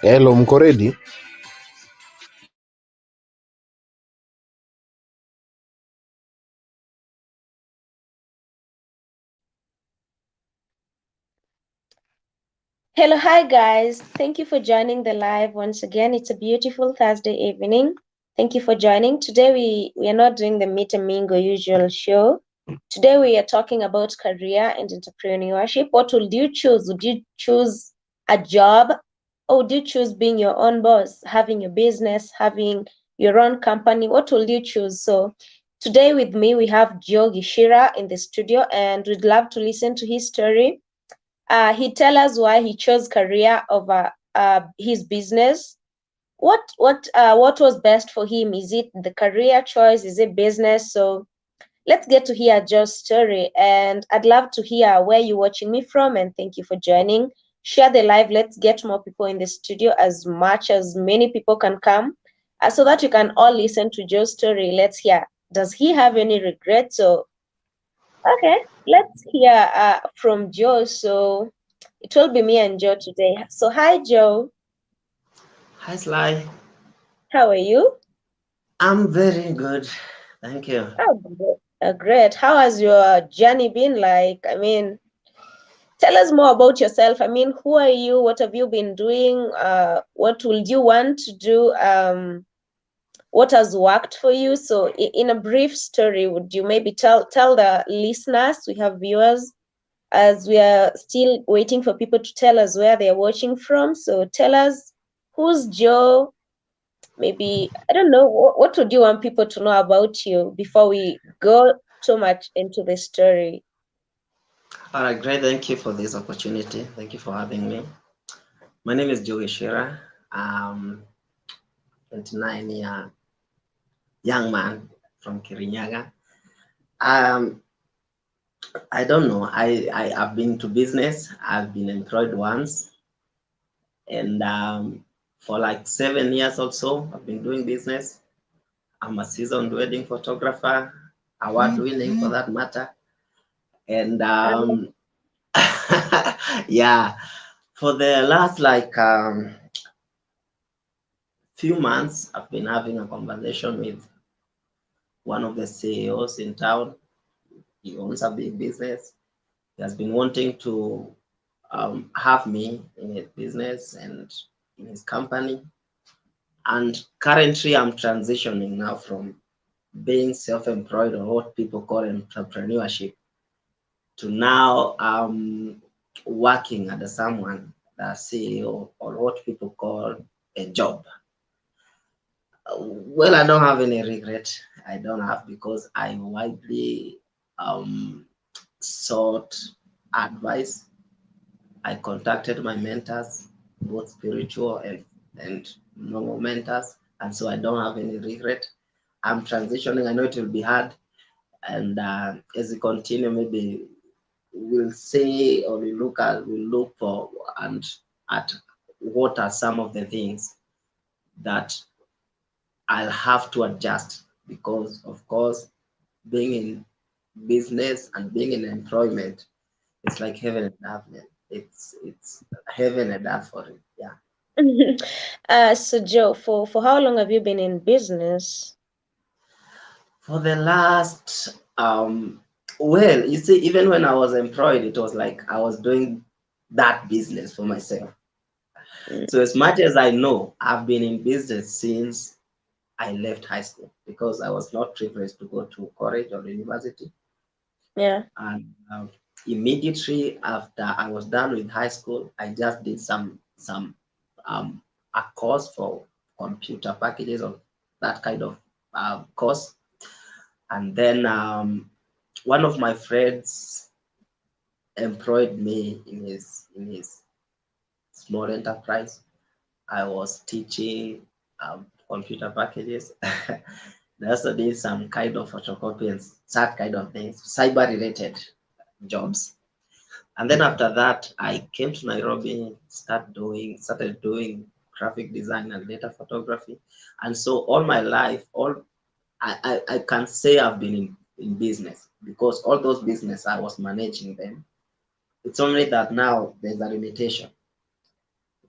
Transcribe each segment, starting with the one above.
Hello, mko ready? Hello, hi guys. Thank you for joining the live once again. It's a beautiful Thursday evening. Thank you for joining. Today we are not doing the Meet and Mingo usual show. Today we are talking about career and entrepreneurship. What would you choose? Would you choose a job, or would you choose being your own boss, having your business, having your own company? What will you choose? So today with me we have Joe Gishira in the studio, and we'd love to listen to his story. He tell us why he chose career over his business. What was best for him? Is it the career choice? Is it business? So let's get to hear Joe's story. And I'd love to hear where you're watching me from. And thank you for joining. Share the live. Let's get more people in the studio, as many people can come, so that you can all listen to Joe's story. Let's hear. Does he have any regrets? So okay, let's hear from Joe. So it will be me and Joe today. So hi Joe, Hi, Sly. how are you? I'm very good. Thank you. Oh, great. How has your journey been like? I mean, tell us more about yourself. I mean, who are you? What have you been doing? What would you want to do? What has worked for you? So, in a brief story, would you maybe tell the listeners? We have viewers, as we are still waiting for people to tell us where they are watching from. So, tell us who's Joe. Maybe I don't know, what would you want people to know about you before we go too much into the story? All right, great. Thank you for this opportunity. Thank you for having me. My name is Joey Shira. I'm 29-year young man from Kirinyaga. Um, I don't know. I have been to business. I've been employed once, and for like 7 years or so, I've been doing business. I'm a seasoned wedding photographer, award winning for that matter, and Um, yeah, for the last like few months, I've been having a conversation with one of the CEOs in town. He owns a big business. He has been wanting to have me in his business and in his company. And currently, I'm transitioning now from being self-employed, or what people call entrepreneurship, to now working under someone, the CEO, or what people call a job. Well, I don't have any regret. I don't have, because I widely um, sought advice. I contacted my mentors, both spiritual and normal mentors, and so I don't have any regret. I'm transitioning. I know it will be hard, and as we continue, maybe we'll say, or we'll look for and at what are some of the things that I'll have to adjust, because, of course, being in business and being in employment, it's like heaven and earth, man. It's heaven and earth for it. Yeah. so Joe, for how long have you been in business? For the last well, you see, even when I was employed, it was like I was doing that business for myself. Mm, So as much as I know, I've been in business since I left high school, because I was not privileged to go to college or university. yeah. And immediately after I was done with high school, I just did some um, a course for computer packages, or that kind of course. And then one of my friends employed me in his small enterprise. I was teaching computer packages. They also did some kind of photocopy and that kind of things, cyber related jobs. And then after that, I came to Nairobi, started doing graphic design and data photography. And so all my life, I can say I've been in business, because all those business I was managing them. It's only that now there's a limitation.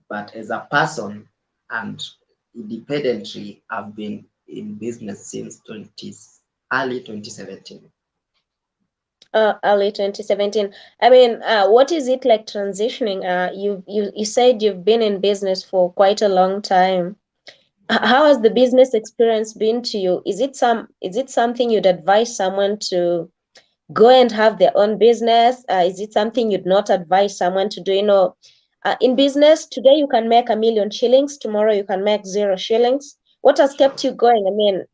But as a person and independently, I've been in business since early 2017. Early 2017. I mean, what is it like transitioning? You said you've been in business for quite a long time. How has the business experience been to you? Is it something you'd advise someone to go and have their own business? Is it something you'd not advise someone to do? In business today you can make 1,000,000 shillings, tomorrow you can make 0 shillings. What has kept you going? I mean,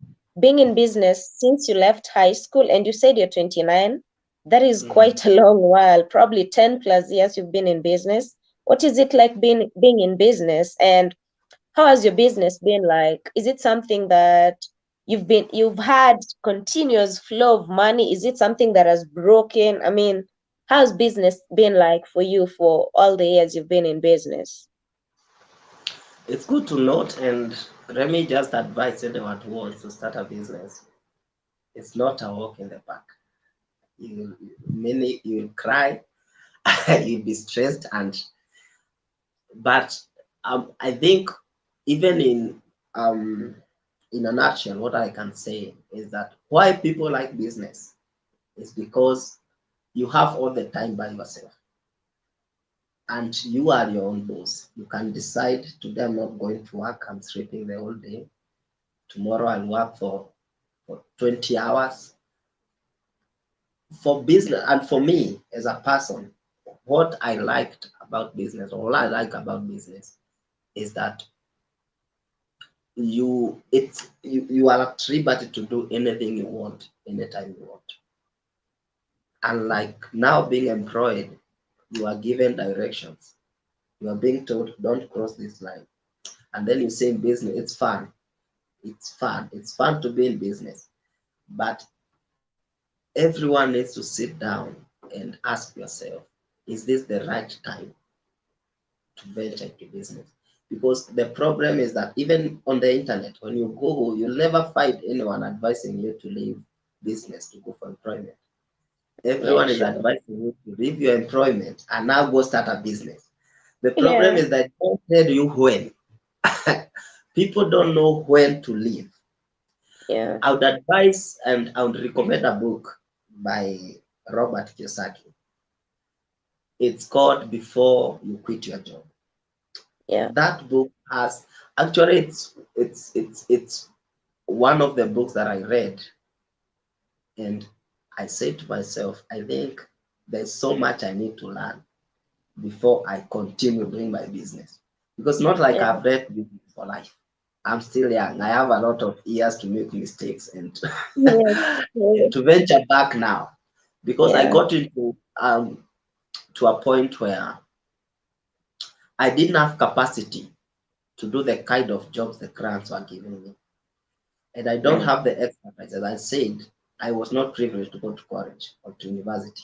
being in business since you left high school, and you said you're 29, that is quite a long while, probably 10 plus years you've been in business. What is it like being in business, and how has your business been like? Is it something that you've had continuous flow of money? Is it something that has broken? I mean, how's business been like for you for all the years you've been in business? It's good to note, and let me just advise anyone who wants to start a business. It's not a walk in the park. You'll cry, you'll be stressed, but I think even in a nutshell, what I can say is that why people like business is because you have all the time by yourself, and you are your own boss. You can decide today I'm not going to work, I'm sleeping the whole day. Tomorrow I'll work for 20 hours. For business, and for me as a person, what I liked about business, or what I like about business, is that you are at liberty to do anything you want, anytime you want. Unlike now being employed, you are given directions. You are being told, don't cross this line. And then you say in business, it's fun. It's fun. It's fun to be in business. But everyone needs to sit down and ask yourself, is this the right time to venture into business? Because the problem is that even on the internet, when you Google, you'll never find anyone advising you to leave business to go for employment. Yeah, Everyone is sure. advising you to leave your employment and now go start a business. The problem Yeah, is that they don't tell you when. People don't know when to leave. yeah, I would advise and I would recommend a book by Robert Kiyosaki. It's called Before You Quit Your Job. yeah. That book has actually it's one of the books that I read, and I said to myself, I think there's so much I need to learn before I continue doing my business. Because not like Yeah. I've read business for life. I'm still young. I have a lot of years to make mistakes and, Yes, and yes, to venture back now. Because I yeah, got into to a point where I didn't have capacity to do the kind of jobs the clients were giving me. And I don't mm, have the expertise. As I said, I was not privileged to go to college or to university.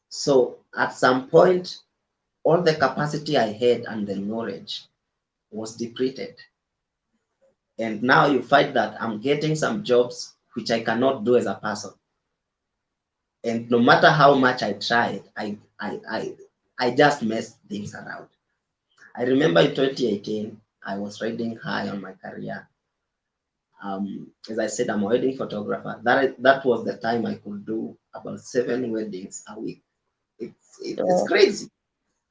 So at some point, all the capacity I had and the knowledge was depleted. And now you find that I'm getting some jobs which I cannot do as a person. And no matter how much I tried, I just messed things around. I remember in 2018, I was riding high on my career. As I said, I'm a wedding photographer. That was the time I could do about 7 weddings a week. It's oh, crazy.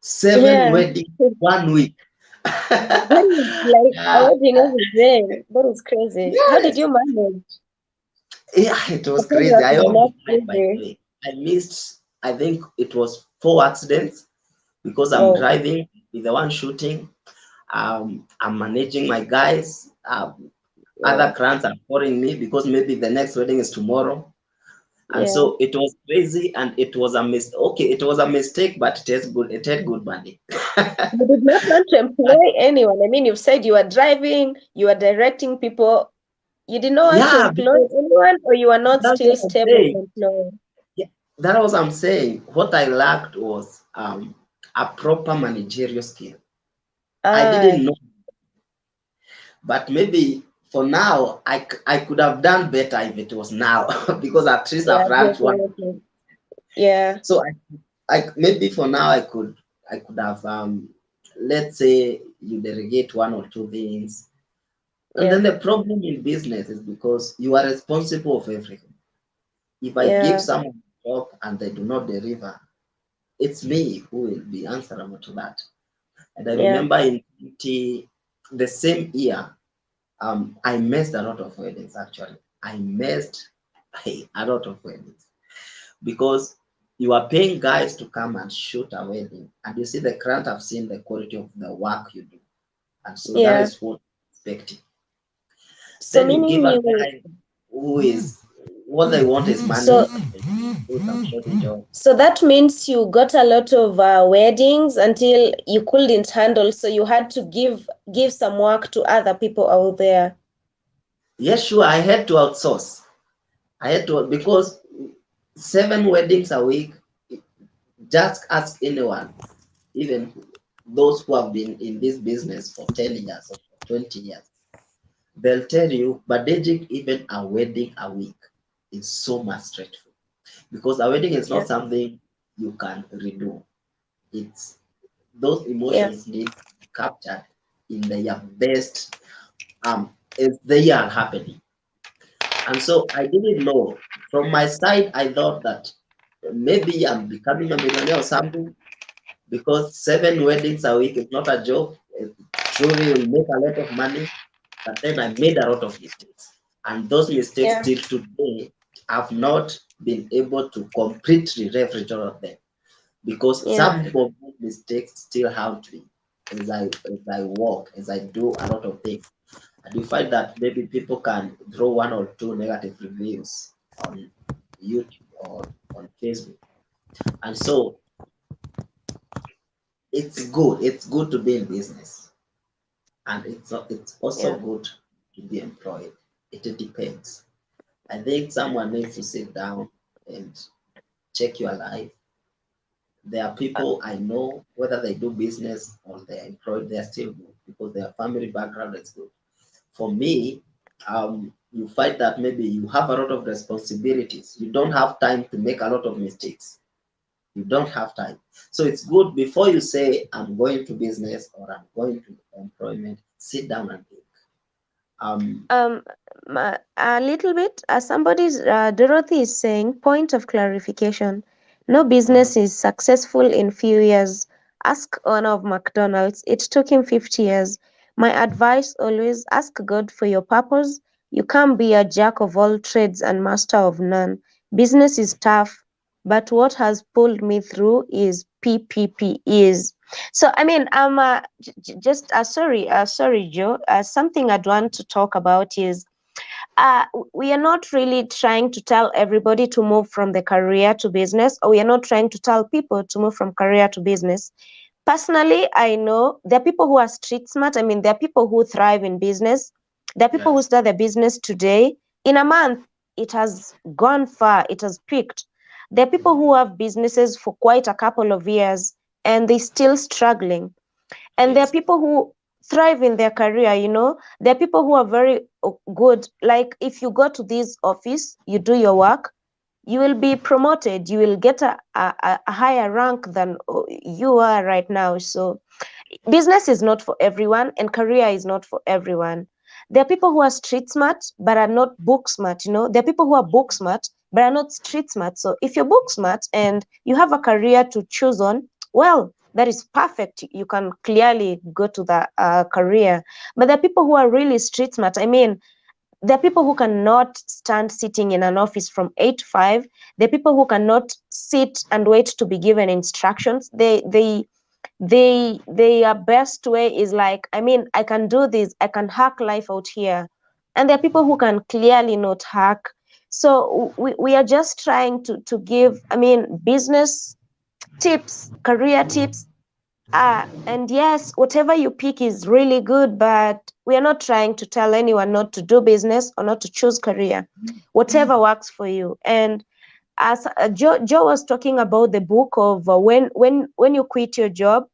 Seven yeah. weddings 1 week. That is like a Yeah, wedding every day. That is crazy. How did yes. you manage? Yeah, it was crazy. I Photography is not almost died, by the easy. way. I missed, I think it was 4 accidents because I'm Oh, driving, with the one shooting. I'm managing my guys. yeah, Other clients are calling me because maybe the next wedding is tomorrow. And yeah. so it was crazy, and it was a mistake. Okay, it was a mistake, but it has good. It had good money. You did not want to employ anyone. I mean, you've said you are driving, you are directing people. You did not want to Yeah, employ because anyone, or you are not that's still what I'm stable saying. to employ. Yeah, that was what I'm saying. What I lacked was a proper managerial skill. I Ah, didn't know, but maybe for now, I could have done better if it was now because at least yeah, I've run one. definitely. Yeah, So maybe for now I could have let's say you delegate one or two things. And then Yeah. the problem in business is because you are responsible for everything. If I give Yeah. someone a job and they do not deliver, it's me who will be answerable to that. And I Yeah. remember in the same year, I missed a lot of weddings actually. I missed a lot of weddings because you are paying guys to come and shoot a wedding, and you see the client have seen the quality of the work you do, and so that Yeah. is what expecting. So Then you give meaning a you guy who is what they want is money, so and do some shoddy job. so that means you got a lot of weddings until you couldn't handle, so you had to give some work to other people out there. Yes, sure, I had to outsource. I had to because 7 weddings a week. Just ask anyone, even those who have been in this business for 10 years or for 20 years, they'll tell you managing even a wedding a week is so much stressful because a wedding is Yeah. not something you can redo. It's those Yeah. emotions need to be captured in their best as they are happening. And so I didn't know. From my side, I thought that maybe I'm becoming a millionaire or something because 7 weddings a week is not a joke. It truly will make a lot of money. But then I made a lot of mistakes. And those mistakes Yeah. till today have not been able to completely leverage all of them because Yeah. some of those mistakes still haunt me as I walk, as I do a lot of things. And you find that maybe people can throw one or two negative reviews on YouTube or on Facebook. And so it's good to be in business, and it's also Yeah. good to be employed. It depends. I think someone needs to sit down and check your life. There are people I know, whether they do business or they're employed, they're still good because their family background is good. For me, you find that maybe you have a lot of responsibilities. You don't have time to make a lot of mistakes. You don't have time. So it's good before you say, I'm going to business or I'm going to employment, sit down and think. Um, Um, a little bit. Somebody's Dorothy is saying, point of clarification. No uh-huh, business is successful in few years. Ask owner of McDonald's. It took him 50 years. My advice always ask God for your purpose. You can't be a jack of all trades and master of none. Business is tough, but what has pulled me through is PPP is. So I mean, just sorry, Joe. Something I'd want to talk about is we are not really trying to tell everybody to move from the career to business, or we are not trying to tell people to move from career to business. Personally, I know there are people who are street smart. I mean, there are people who thrive in business. There are people who yes, start their business today. In a month, it has gone far, it has peaked. There are people who have businesses for quite a couple of years and they're still struggling. And there are yes, people who thrive in their career, there are people who are very good. Like if you go to this office, you do your work, you will be promoted, you will get a higher rank than you are right now. So business is not for everyone and career is not for everyone. There are people who are street smart but are not book smart. There are people who are book smart but are not street smart. So if you're book smart and you have a career to choose on, well, that is perfect. You can clearly go to the career. But there are people who are really street smart. I mean, there are people who cannot stand sitting in an office from 8 to 5. There are people who cannot sit and wait to be given instructions. Their best way is like, I mean, I can do this, I can hack life out here. And there are people who can clearly not hack. So we are just trying to give, I mean, business tips, career tips. And yes, whatever you pick is really good, but we are not trying to tell anyone not to do business or not to choose career. Whatever works for you. And as Joe was talking about the book of when you quit your job,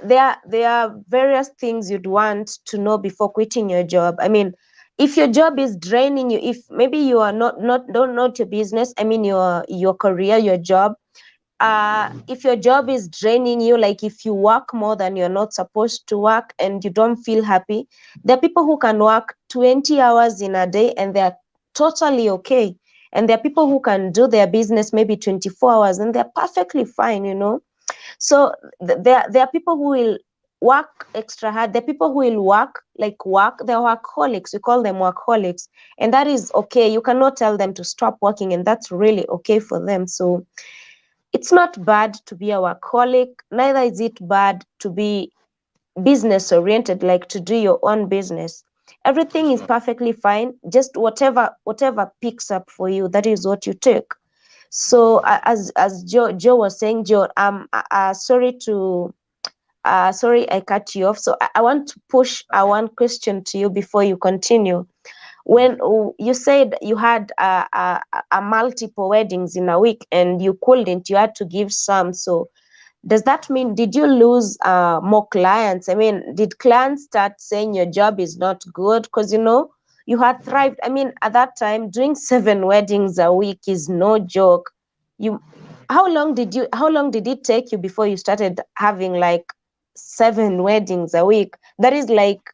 there are various things you'd want to know before quitting your job. I mean, if your job is draining you, if maybe you are not your business, I mean your career, your job, if your job is draining you, like if you work more than you're not supposed to work and you don't feel happy, there are people who can work 20 hours in a day and they're totally okay. And there are people who can do their business maybe 24 hours and they're perfectly fine, you know. So there are people who will work extra hard. There are people who will work, they're workaholics. We call them workaholics. And that is okay. You cannot tell them to stop working, and that's really okay for them. So it's not bad to be a workaholic, neither is it bad to be business oriented, like to do your own business. Everything is perfectly fine. Just whatever picks up for you, that is what you take. So as Joe was saying, Joe, sorry I cut you off. So I want to push one question to you before you continue. When you said you had a multiple weddings in a week and you couldn't, you had to give some. So does that mean, did you lose more clients? I mean, did clients start saying your job is not good? Because, you know, you had thrived. I mean, at that time, doing 7 weddings a week is no joke. How long did it take you before you started having like 7 weddings a week? That is like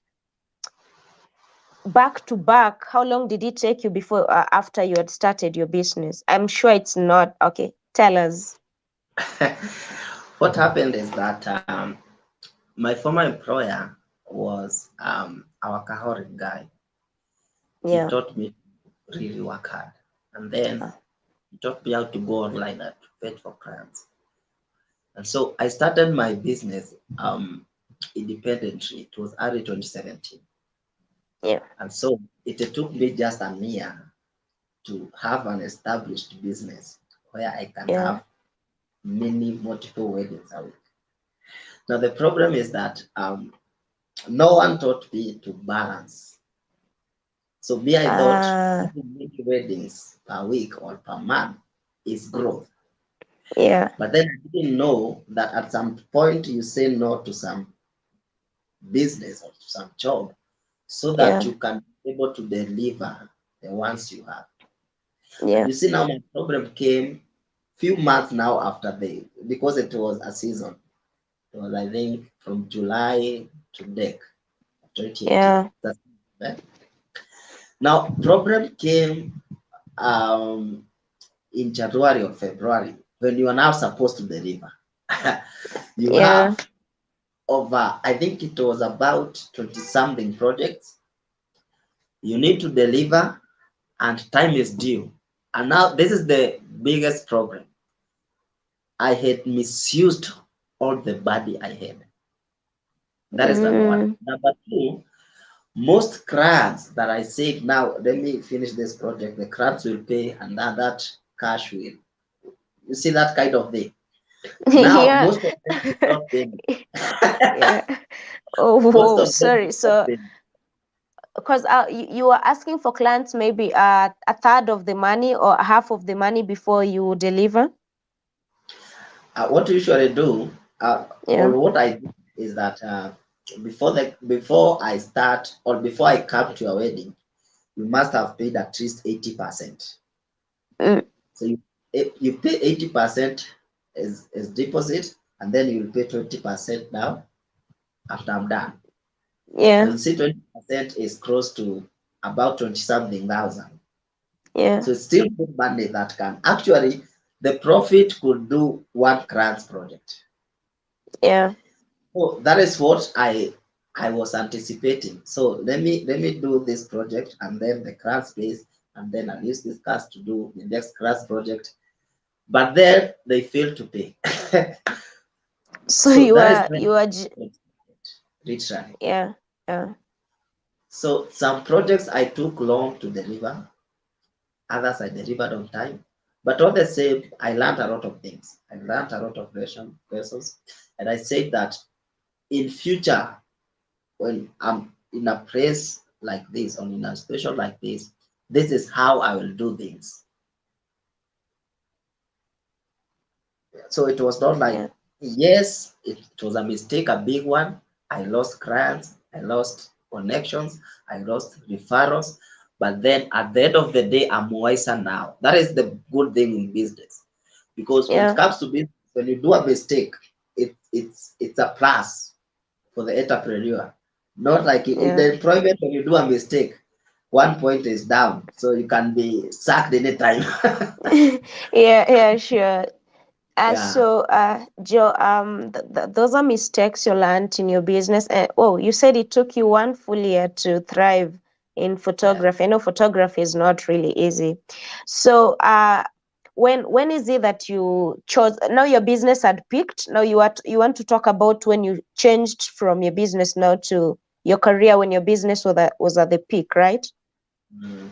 back to back. How long did it take you before after you had started your business? I'm sure it's not okay. Tell us. What happened is that my former employer was a workaholic guy. He taught me to really work hard, and then he taught me how to go online and to fetch for clients. And so I started my business independently. It was early 2017. Yeah. And so it took me just a year to have an established business where I can have multiple weddings a week. Now the problem is that no one taught me to balance. So me, I thought having many weddings per week or per month is growth. Yeah. But then I didn't know that at some point you say no to some business or to some job so that you can be able to deliver the ones you have. Yeah. You see, now my problem came few months now after because it was a season. It was, I think, from July to DEC 2018. Yeah. That's right. Now, problem came in January or February when you are now supposed to deliver. You have over, I think it was about 20 something projects. You need to deliver and time is due. And now this is the biggest problem. I had misused all the body I had. That is number one. Number two, most clients that I said, now let me finish this project, the clients will pay and then that cash will. You see that kind of thing. Now, most of them did not pay me. Oh, Most whoa, of them sorry. did not So, pay me. because you were asking for clients maybe a third of the money or half of the money before you deliver? What you usually do, or what I do is that before I start or before I come to your wedding, you must have paid at least 80%. So you pay 80% as deposit, and then you will pay 20% now after I'm done. You'll see 20% is close to about 20 something thousand. So it's still good money that can actually, the profit could do one grants project. So that is what I was anticipating. So let me do this project and then the grants base, and then I'll use this cash to do the next grants project. But then they failed to pay. So you are literally. So some projects I took long to deliver, others I delivered on time. But all the same, I learned a lot of things. I learned a lot of lessons. And I said that in future, when I'm in a place like this or in a situation like this is how I will do things. So it was not like, yes, it was a mistake, a big one. I lost clients, I lost connections, I lost referrals. But then at the end of the day, I'm wiser now. That is the good thing in business. Because when it comes to business, when you do a mistake, it's a plus for the entrepreneur. Not like in Yeah. the employment, when you do a mistake, 1 point is down, so you can be sacked anytime. Yeah, yeah, sure. Yeah, So, Joe, those are mistakes you learned in your business. Oh, you said it took you 1 full year to thrive in yeah. photography. I know photography is not really easy. So, when is it that you chose? Now your business had peaked. Now you want to talk about when you changed from your business now to your career when your business was at the peak, right? Mm.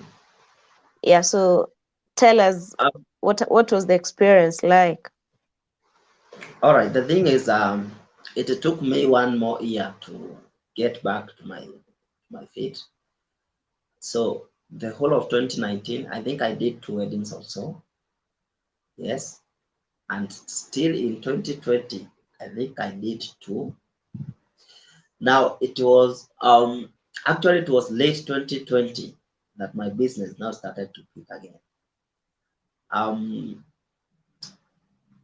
Yeah. So, tell us Um, what was the experience like? all right. The thing is, it took me 1 more year to get back to my feet. So the whole of 2019, I think I did 2 weddings also. Yes, and still in 2020, I think I did two. Now it was actually it was late 2020 that my business now started to pick again. Um,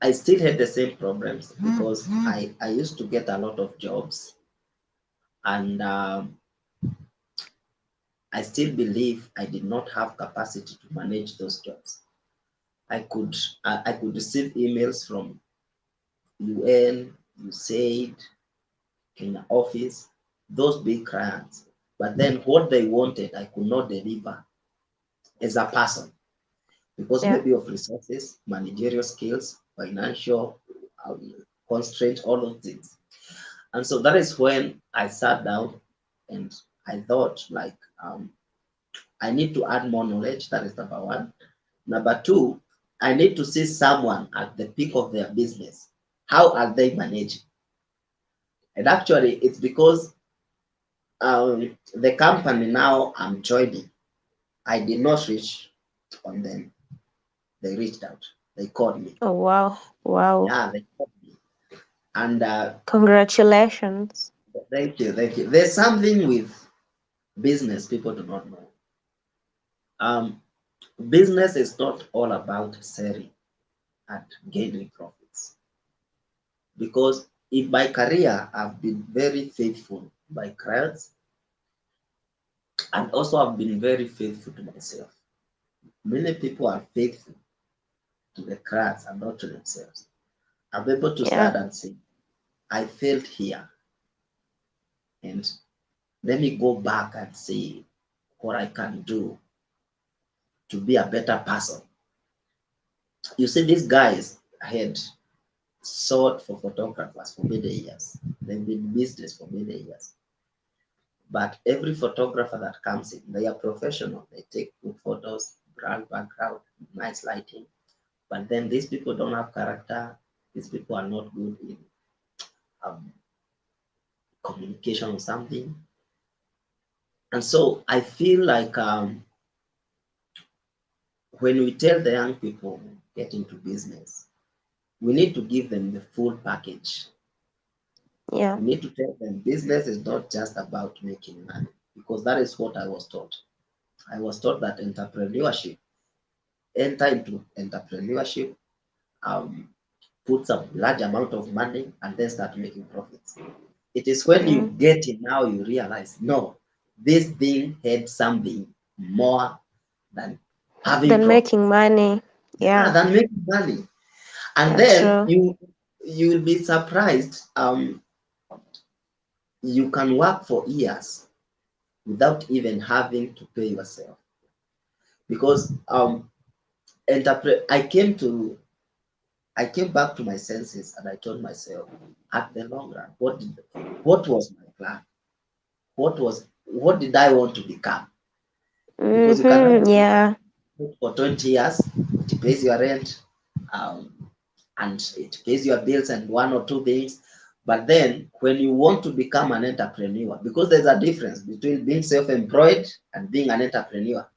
I still had the same problems because I used to get a lot of jobs, and I still believe I did not have capacity to manage those jobs. I could receive emails from UN, USAID, Kenya office, those big clients. But then what they wanted, I could not deliver as a person because Yeah. maybe of resources, managerial skills, financial constraint, all those things. And so that is when I sat down and I thought like I need to add more knowledge. That is number one. Number two, I need to see someone at the peak of their business. How are they managing? And actually, it's because the company now I'm joining, I did not reach on them. They reached out. They called me. Oh, wow. Wow. Yeah, they called me. And Congratulations. thank you, thank you. There's something with business people do not know. Um, Business is not all about selling and gaining profits. Because in my career, I've been very faithful to my clients, and also I've been very faithful to myself. Many people are faithful to the clients and not to themselves. I'm able to Yeah. stand and say, I failed here, and let me go back and see what I can do to be a better person. You see, these guys had sought for photographers for many years. They've been in business for many years. But every photographer that comes in, they are professional. They take good photos, brand background, nice lighting. But then these people don't have character. These people are not good in um, communication or something. And so I feel like when we tell the young people get into business, we need to give them the full package. Yeah. We need to tell them business is not just about making money, because that is what I was taught. I was taught that entrepreneurship, enter into entrepreneurship, um, put some large amount of money, and then start making profits. It is when you Mm. get it now you realize, no, this thing had something more than having Then profit. making money. Yeah, Yeah. than making money. And Yeah, then true. you will be surprised. You can work for years without even having to pay yourself, because I came back to my senses and I told myself, at the long run, what was my plan? What did I want to become? Because you can Mm-hmm. Yeah. work for 20 years, it pays your rent, um, and it pays your bills and one or two things. But then when you want to become an entrepreneur, because there's a difference between being self-employed and being an entrepreneur.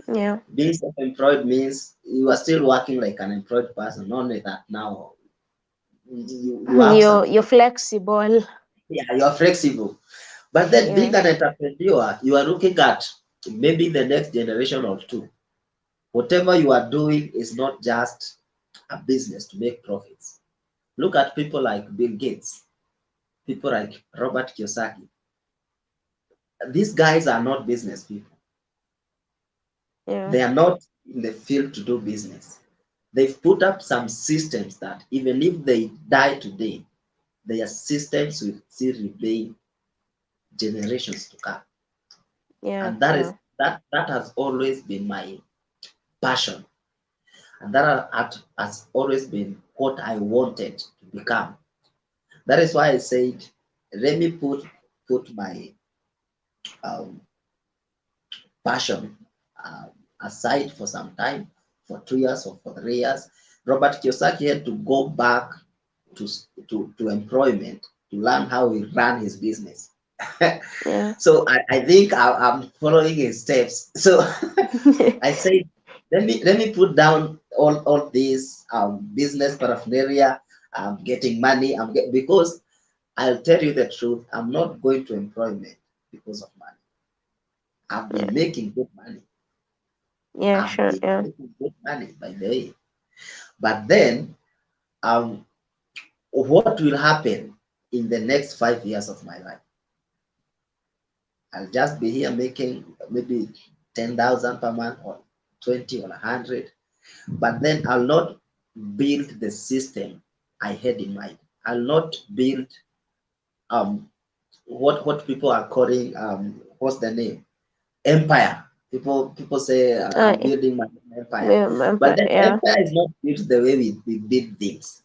Yeah. Being self-employed means you are still working like an employed person, only that now you have some, You're flexible. yeah, you are flexible. But then being Yeah. an entrepreneur, you are looking at maybe the next generation or two. Whatever you are doing is not just a business to make profits. Look at people like Bill Gates, people like Robert Kiyosaki. These guys are not business people. Yeah. They are not in the field to do business. They've put up some systems that even if they die today, their systems will still remain generations to come. Yeah. And that Yeah. is that has always been my passion. And that has always been what I wanted to become. That is why I said, let me put my um, passion aside for some time, for 2 years or for 3 years. Robert Kiyosaki had to go back to, to employment to learn how he ran his business. Yeah. So I think I'm following his steps. So I say, let me put down all these business paraphernalia. I'm getting money. Because I'll tell you the truth. I'm not going to employment because of money. I've Yeah. been making good money. Yeah. I've Sure. been Yeah. making good money by the way. But then, um, what will happen in the next 5 years of my life? I'll just be here making maybe 10,000 per month or 20 or 100. But then I'll not build the system I had in mind. I'll not build um what people are calling what's the name, empire. People say I'm building my empire, but then Yeah. empire is not built the way we build things.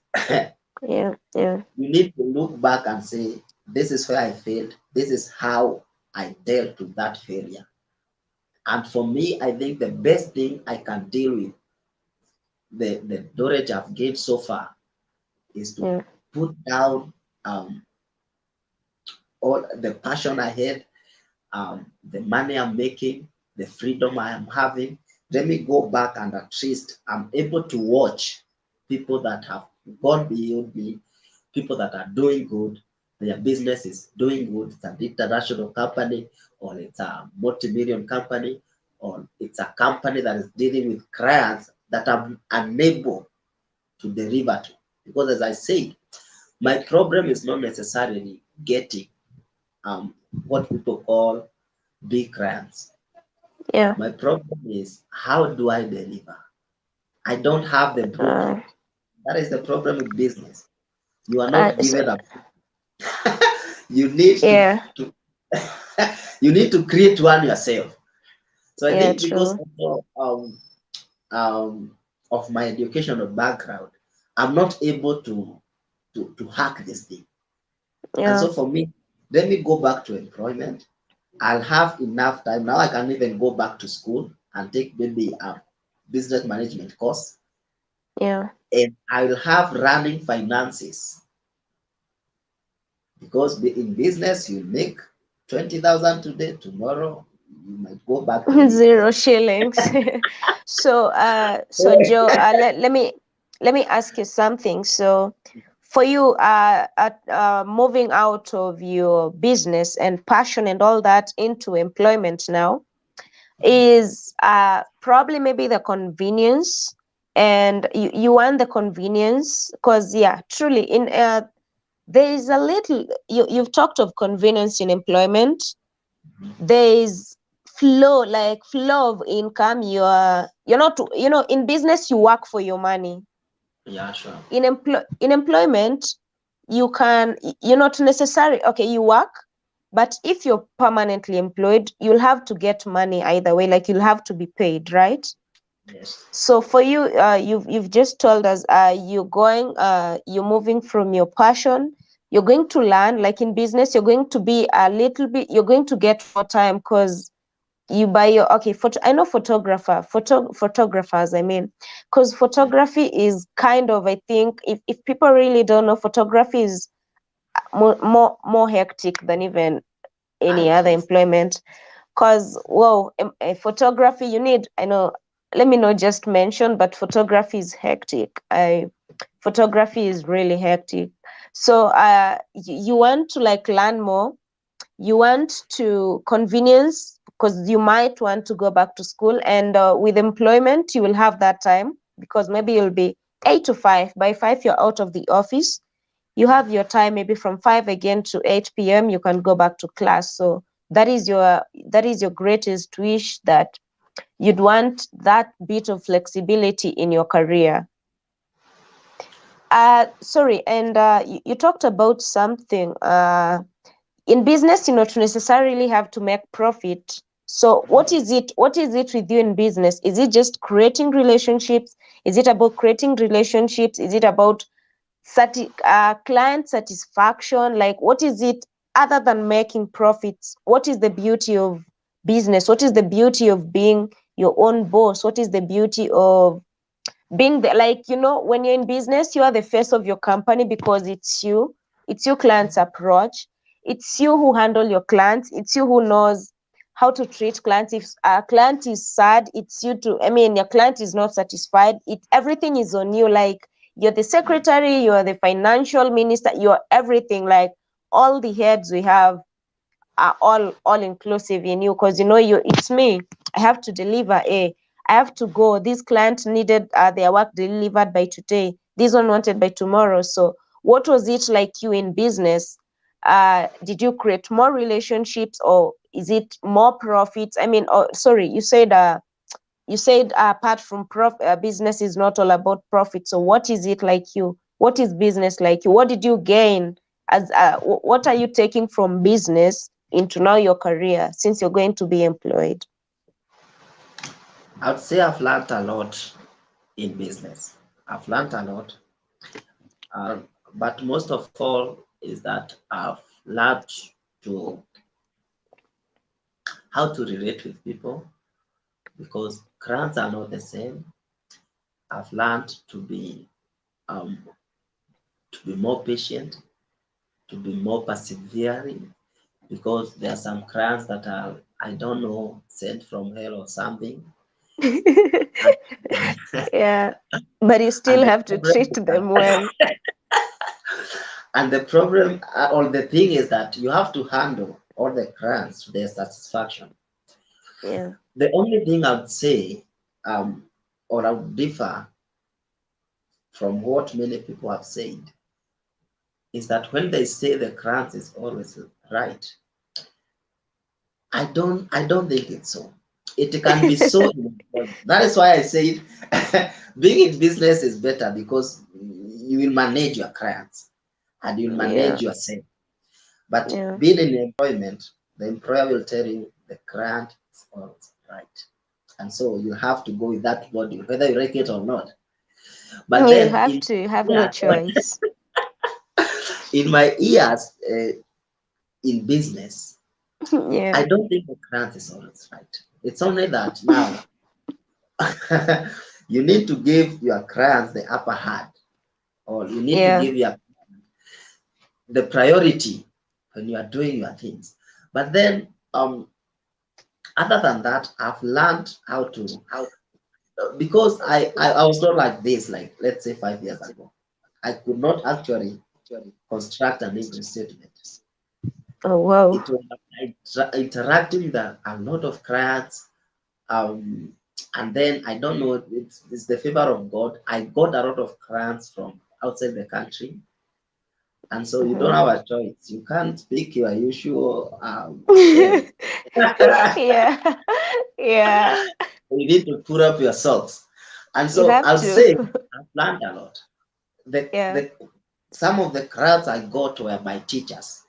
Yeah. Yeah. You need to look back and say, this is where I failed. This is how I dealt with that failure. And for me, I think the best thing I can deal with the knowledge I've gained so far is to Yeah. put down all the passion I had, the money I'm making, the freedom I am having. Let me go back and at least I'm able to watch people that have gone beyond me, people that are doing good, their business is doing good. It's an international company, or it's a multi-million company, or it's a company that is dealing with clients that I'm unable to deliver to. Because as I said, my problem is not necessarily getting what people call big clients. Yeah. My problem is, how do I deliver? I don't have the Uh, blueprint. That is the problem with business. You are uh, not so, given a you need yeah. to you need to create one yourself. So I Yeah. think because True. of my educational background, I'm not able to hack this thing. And Yeah. so for me, let me go back to employment. I'll have enough time. Now I can even go back to school and take maybe a business management course. Yeah. And I'll have running finances, because in business you make 20,000 today, tomorrow you might go back to where you came. 0 shillings. So, Joe, let me ask you something. So, for you, moving out of your business and passion and all that into employment now, is probably maybe the convenience, and you want the convenience because yeah, truly in there is a little, you've talked of convenience in employment. There is flow of income. You're not, in business you work for your money. Yeah, sure. In employment you can, you're not necessary, okay, you work, but if you're permanently employed you'll have to get money either way, like you'll have to be paid, right? Yes. So for you, you've just told us you're moving from your passion. You're going to learn, like in business, you're going to be a little bit, you're going to get more time because you buy your, okay, I know photographers, I mean, because photography is kind of, I think, if people really don't know, photography is more hectic than even any other Yes. employment. Because whoa, photography, you need, I know, let me not just mention, but photography is hectic. Photography is really hectic. So you want to like learn more, you want to convenience because you might want to go back to school, and with employment you will have that time because maybe you'll be 8 to 5. By 5, you're out of the office. You have your time maybe from 5 again to 8 p.m. You can go back to class. So that is your greatest wish, that you'd want that bit of flexibility in your career. Sorry, and you talked about something. In business, you not necessarily have to make profit. So what is it with you in business? Is it just creating relationships? Is it about creating relationships? Is it about client satisfaction? Like, what is it other than making profits? What is the beauty of business? What is the beauty of being your own boss? What is the beauty of being the, like, when you're in business, you are the face of your company, because it's your clients approach, it's you who handle your clients, it's you who knows how to treat clients. If a client is sad, it's you to, your client is not satisfied, everything is on you. Like, you're the secretary, you're the financial minister, you're everything. Like, all the heads we have are all inclusive in you, because it's me. I have to deliver. I have to go. This client needed their work delivered by today. This one wanted by tomorrow. So what was it like you in business? Did you create more relationships, or is it more profits? Sorry, you said apart from business is not all about profit. So what is it like you? What is business like you? What did you gain as what are you taking from business into now your career, since you're going to be employed? I would say I've learned a lot in business. I've learned a lot. But most of all is that I've learned to how to relate with people, because clients are not the same. I've learned um, to be more patient, to be more persevering, because there are some clients that are, I don't know, sent from hell or something. Yeah, but you still And the have to problem treat is them well. and the problem or the thing is that you have to handle all the clients to their satisfaction. Yeah. The only thing I would say, or I would differ from what many people have said, is that when they say the client is always right, I don't think it's so. It can be so. That is why I say being in business is better, because you will manage your clients and you'll Yeah. manage yourself. But Yeah. being in employment, the employer will tell you the client is always right. And so you have to go with that model, whether you like it or not. But You then have to. You have no choice. in my years in business, Yeah. I don't think the client is always right. It's only that now you need to give your clients the upper hand, or you need to Yeah. give the priority when you are doing your things. But then, other than that, I've learned how to, because I was not like this, like let's say 5 years ago. I could not actually construct an English statement. Oh, wow. It was interacting with a lot of clients, and then I don't know, it's the favor of God. I got a lot of clients from outside the country, and so you don't have a choice. You can't pick your usual shelf. Yeah. Yeah. You need to put up your socks, and You so have I'll to. say I've learned a lot. The, Yeah. the some of the crowds I got were my teachers.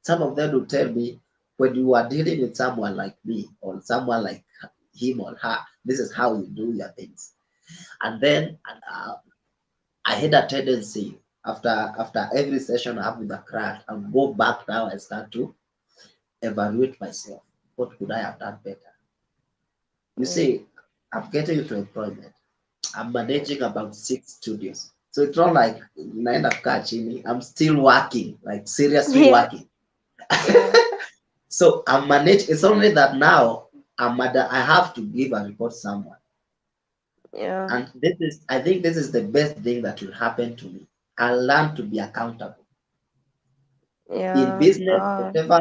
Some of them would tell me, when you are dealing with someone like me or someone like him or her, this is how you do your things. And then I had a tendency, after every session I have with a crowd, I'll go back now and start to evaluate myself. What could I have done better? You Yeah. see, I'm getting into employment. I'm managing about 6 studios. So it's not like naenda kukaa chini. I'm still working, like seriously Yeah. working. Yeah. So I'm managing. It's only that now I have to give a report to someone. Yeah. And I think this is the best thing that will happen to me. I learn to be accountable. In Yeah. business, whatever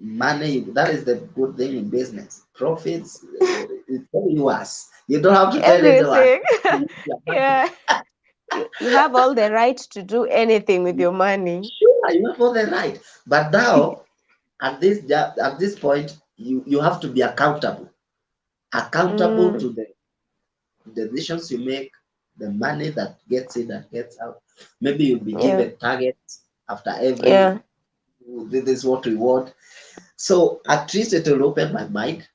money, that is the good thing in business. Profits, it's all yours. You don't have to tell anyone. Everything. Yeah. You have all the right to do anything with your money. Sure, you have all the right. But now, at this point, you have to be accountable Mm, to the decisions you make, the money that gets in, that gets out. Maybe you'll be yeah, given targets after every, yeah, this is what we want. So at least it will open my mind.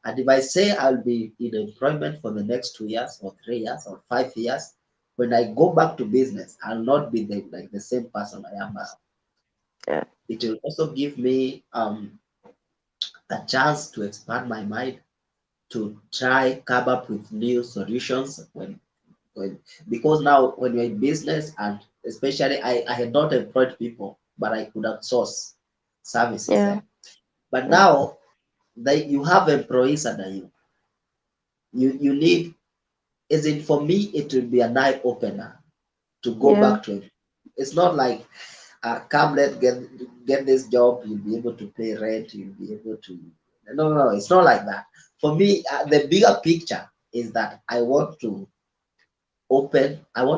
And if I say I'll be in employment for the next 2 years or 3 years or 5 years, when I go back to business, I'll not be like the same person I am now. yeah, It will also give me a chance to expand my mind, to try come up with new solutions when because now when you're in business, and especially I had not employed people, but I could outsource services. yeah, But yeah, now that you have employees under you, you need, is it for me, it will be an eye opener to go yeah. back to it. It's not like come, let's get this job, you'll be able to pay rent, you'll be able to, no, it's not like that. For me, the bigger picture is that I want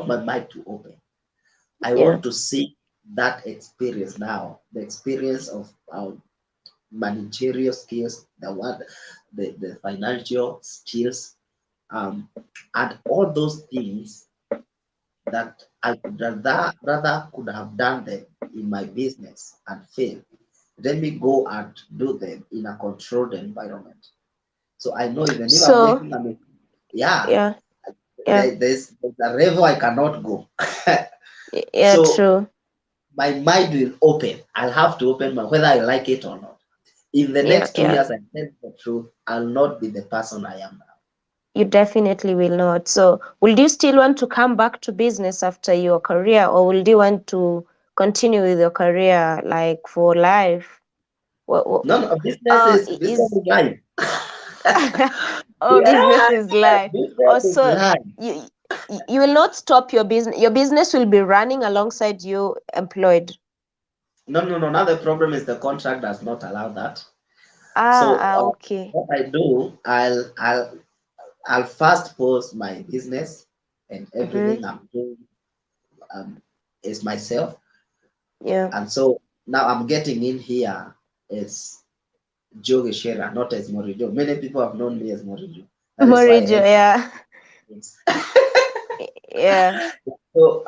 my mind to open. I Yeah. want to see that experience now, the experience of managerial skills, the financial skills, um, and all those things that I could rather could have done them in my business and fail. Let me go and do them in a controlled environment. So I know even if I'm So, making a mistake, yeah, yeah, yeah, there's a level I cannot go. yeah, So true. my mind will open. I'll have to open my, whether I like it or not. In the Yeah, next two yeah. years, I tell the truth, I'll not be the person I am now. You definitely will not. So, will you still want to come back to business after your career, or will you want to continue with your career like for life? What, No, no, business is is life. oh, business Yeah, is life. business is Also, life. you you will not stop your business. Your business will be running alongside you employed. No, no, no. Now the problem is the contract does not allow that. Ah, So okay. what I do, I'll first post my business, and Mm-hmm. everything I'm doing is myself. Yeah. And so now I'm getting in here as Joe Geshera, not as Morijo. Many people have known me as Morijo. That is why I Morijo, had yeah. things. Yeah, So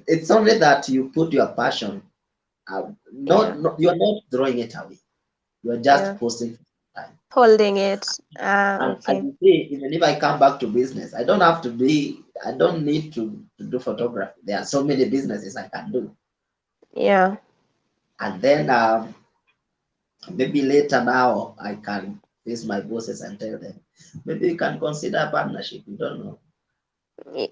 it's only that you put your passion. yeah, Not you are not throwing it away. You are just yeah. posting time. Holding it. Ah, And okay. you see, even if I come back to business, I don't need to do photography. There are so many businesses I can do. Yeah. And then maybe later now I can face my bosses and tell them, maybe you can consider a partnership. You don't know.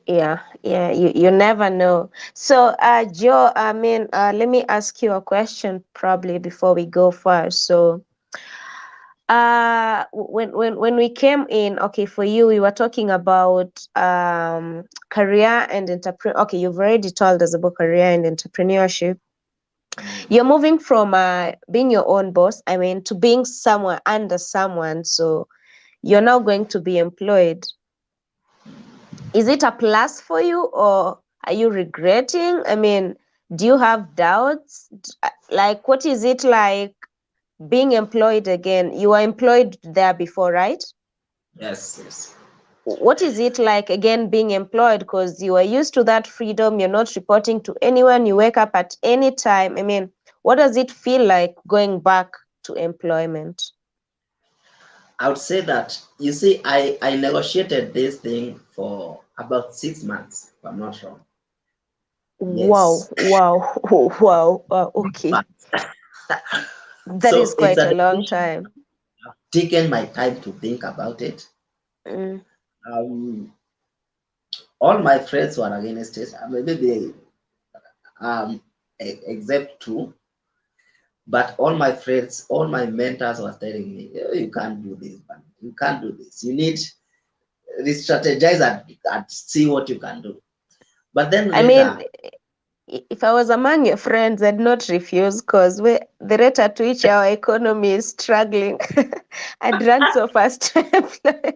Yeah, yeah, you never know. So, Joe, I mean, let me ask you a question probably before we go far. So, when we came in, okay, for you, we were talking about career and entrepreneur. Okay, you've already told us about career and entrepreneurship. You're moving from being your own boss, I mean, to being someone under someone. So, you're now going to be employed. Is it a plus for you, or are you regretting? I mean, do you have doubts? Like, what is it like being employed again? You were employed there before, right? Yes, yes. What is it like again being employed? Because you are used to that freedom, you're not reporting to anyone, you wake up at any time. I mean, what does it feel like going back to employment? I would say that, you see, I negotiated this thing for about 6 months, if I'm not wrong. Wow, Yes. wow, wow, okay. But That is so it's quite a a long decision. time. I've taken my time to think about it. Mm, Um, all my friends were against it. Maybe they except two, but all my friends, all my mentors were telling me, "Oh, you can't do this, man. You can't do this. You need to strategize and see what you can do." But then I mean, later, if I was among your friends, I'd not refuse because the rate at which our economy is struggling, I'd run so fast to employ.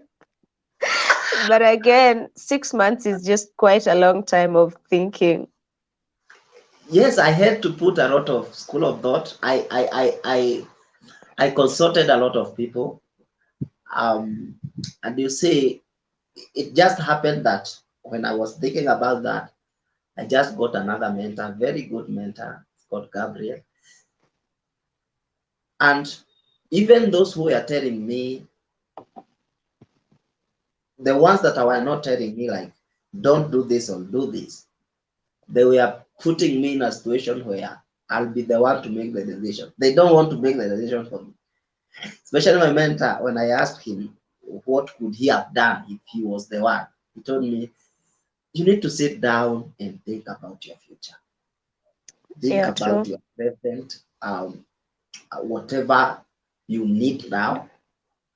But again, 6 months is just quite a long time of thinking. Yes, I had to put a lot of school of thought. I consulted a lot of people. And you see, it just happened that when I was thinking about that, I just got another mentor, very good mentor, it's called Gabriel. And even those who were telling me, the ones that were not telling me, like, don't do this or do this, they were putting me in a situation where I'll be the one to make the decision. They don't want to make the decision for me. Especially my mentor, when I asked him what could he have done if he was the one, he told me, you need to sit down and think about your future. Think Yeah, about true. your present, whatever you need now,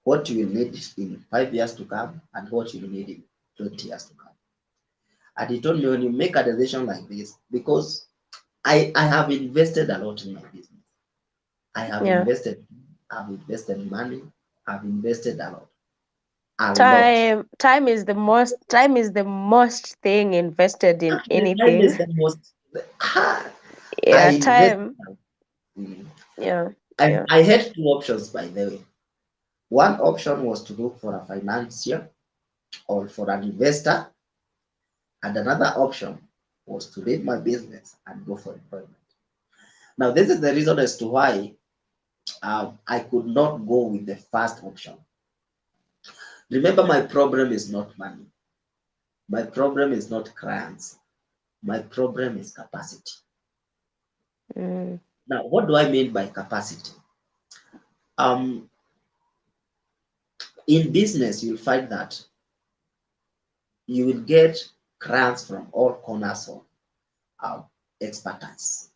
what you will need in 5 years to come, and what you will need in 20 years to come. And he told me, when you make a decision like this, because I have invested a lot in my business. I have Yeah. invested, I've invested money, I've invested a lot. A lot. Time is the most thing invested in The time anything. is the most. I Yeah, invest. time. Mm. Yeah, I, yeah. I had two options, by the way. One option was to look for a financier or for an investor, and another option was to leave my business and go for employment. Now, this is the reason as to why I could not go with the first option. Remember, my problem is not money. My problem is not clients. My problem is capacity. Mm, Now, what do I mean by capacity? Um, in business, you'll find that you will get clients from all corners of expertise.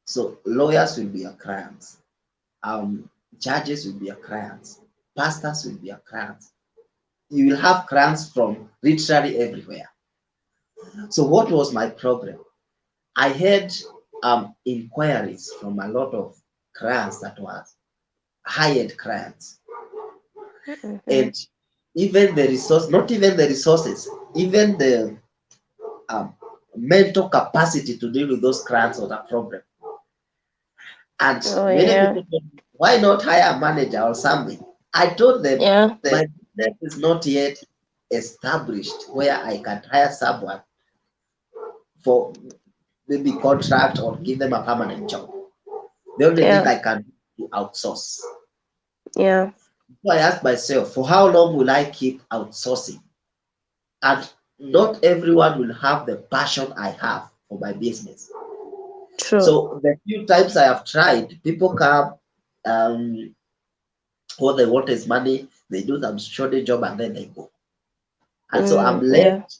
So lawyers will be your clients, judges will be your clients, pastors will be your clients. You will have clients from literally everywhere. So what was my problem? I had inquiries from a lot of clients that were hired clients, mhm. and even the resource, not even the resources, even the um, mental capacity to deal with those clients was a problem. And Oh many yeah, people told me, why not hire a manager or something? I told them, yeah, my business is not yet established where I can hire someone for maybe contract or give them a permanent job. The only thing yeah, I can do is outsource. yeah. So I asked myself, for how long will I keep outsourcing? And not everyone will have the passion I have for my business. True. So the few times I have tried, people come, um, what they want is money, they do some shoddy job and then they go. And so I'm Yeah, left,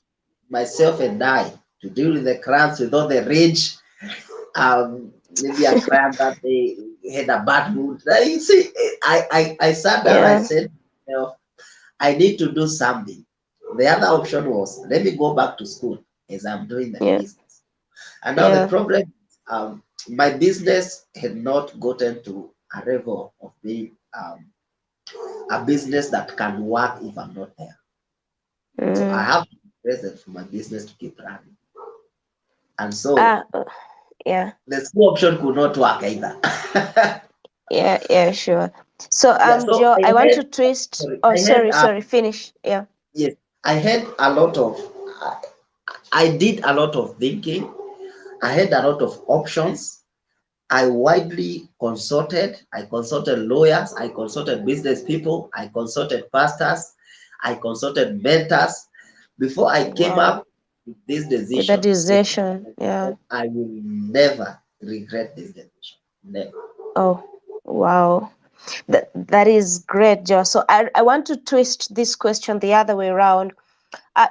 myself and I, to deal with the clients with all the rage. Maybe a client that they had a bad mood. You see, I sat down, I yeah, said, I need to do something. The other option was, let me go back to school as I'm doing the yeah, business. And now the yeah. problem, my business had not gotten to a level of being a business that can work if I'm not there. So I Mm. have to be present for my business to keep running. And so Ah, yeah, the school option could not work either. yeah, yeah, sure. So, Yeah, so Joe, I I want had, to twist. sorry, Oh, I had, sorry, finish. Yeah, yes, I had a lot of, I did a lot of thinking. I had a lot of options. I widely consulted. I consulted lawyers. I consulted business people. I consulted pastors. I consulted mentors. Before I came wow. up with this With the decision, decision, yeah. I will never regret this decision. Never. Oh, wow. That is great, Joe. So I want to twist this question the other way around. There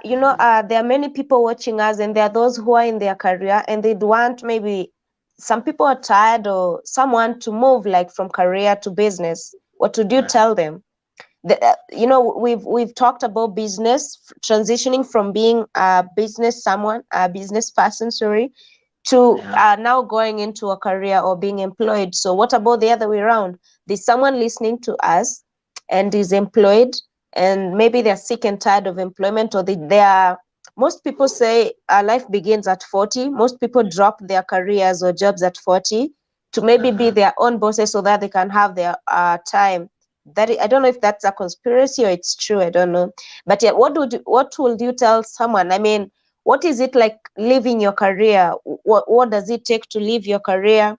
are many people watching us, and there are those who are in their career and they'd want, maybe some people are tired or someone to move, like from career to business. What would you Right. tell them? We've talked about business, transitioning from being a business person, sorry, to Yeah. now going into a career or being employed. So what about the other way around? There's someone listening to us and is employed, and maybe they're sick and tired of employment, or they are, most people say life begins at 40. Most people drop their careers or jobs at 40 to maybe be their own bosses so that they can have their time. I don't know if that's a conspiracy or it's true, I don't know. But yeah, what would you tell someone? I mean, what is it like leaving your career? What does it take to leave your career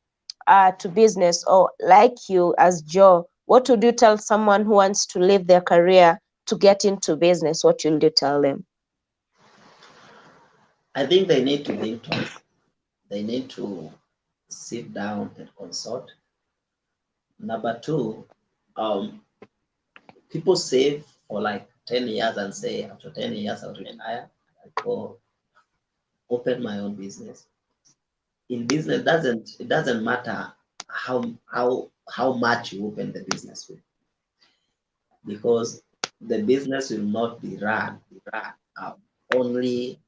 to business? Or like you as Joe, what would you tell someone who wants to leave their career to get into business? What will you tell them? I think they need to think twice. They need to sit down and consult. Number two, um, people save for like 10 years and say, after 10 years, I'll retire. I go open my own business. In business, it doesn't matter how much you open the business with, because the business will not be run only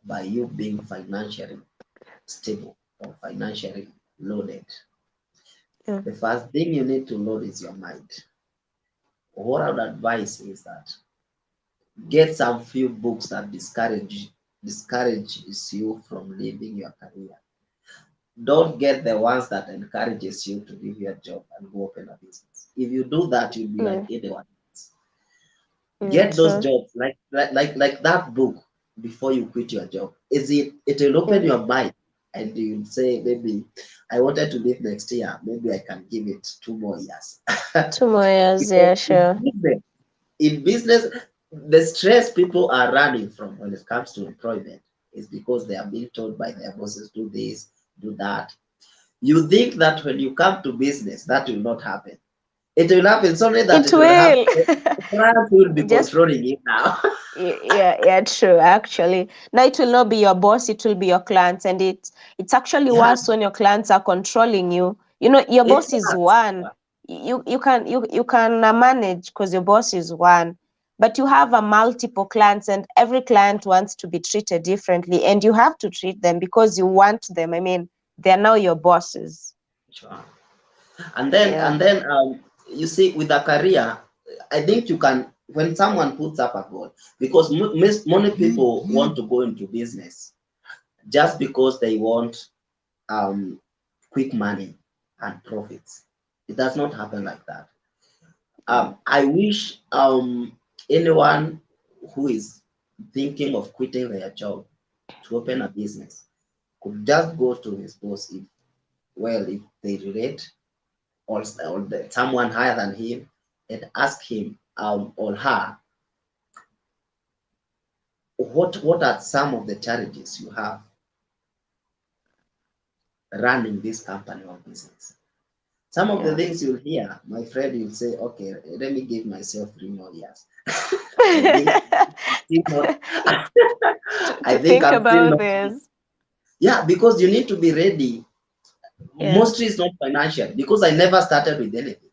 by you being financially stable or financially loaded. Yeah. The first thing you need to load is your mind. What I would advise is that get some few books that discourages you from leaving your career. Don't get the ones that encourages you to leave your job and go open a business. If you do that, you'll be like anyone else. Get those True. jobs, like that book before you quit your job. It will open your mind, and you'll say, maybe I wanted to leave next year, maybe I can give it 2 more years. 2 more years, Because yeah, sure. in business, the stress people are running from when it comes to employment is because they are being told by their bosses, do this, do that. You think that when you come to business, that will not happen. It will happen. It's only that It it will happen. will. The client will be Just controlling you now. yeah, true. Actually, now it will not be your boss; it will be your clients, and it's actually Yeah, worse when your clients are controlling you. You know, your it's boss is not. one. You can manage because your boss is one, but you have a multiple clients, and every client wants to be treated differently, and you have to treat them because you want them. I mean, they're now your bosses. Sure. And then you see, with a career, I think you can, when someone puts up a goal, because many people want to go into business just because they want quick money and profits. It does not happen like that. I wish anyone who is thinking of quitting their job to open a business could just go to his boss, if they relate, or someone higher than him, and ask him or her, what are some of the challenges you have running this company or business. Some of the Yeah. things you'll hear, my friend, you'll say, okay, let me give myself 3 more years. I think I'm still not. I To think think I'm still about not. this. Yeah, because you need to be ready. Yeah. Mostly it's not financial, because I never started with anything.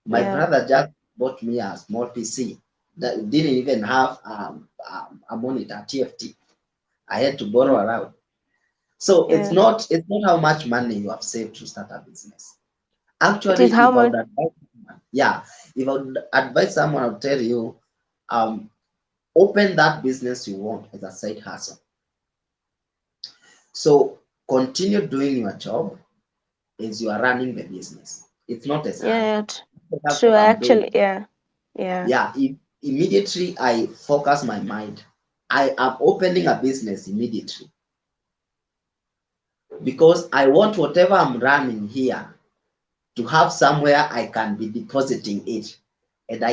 My Yeah. brother just bought me a small PC that didn't even have a monitor, TFT. I had to borrow around. So it's Yeah. not how much money you have saved to start a business. It Actually, is how if I much. would advise someone, yeah, if I would advise someone, I'll tell you, um, open that business you want as a side hustle. So continue doing your job as you are running the business. It's not as hard. Yeah. That's True. what I'm doing. Actually, yeah. Yeah. Yeah, immediately I focus my mind. I am opening a business immediately because I want whatever I'm running here to have somewhere I can be depositing it, and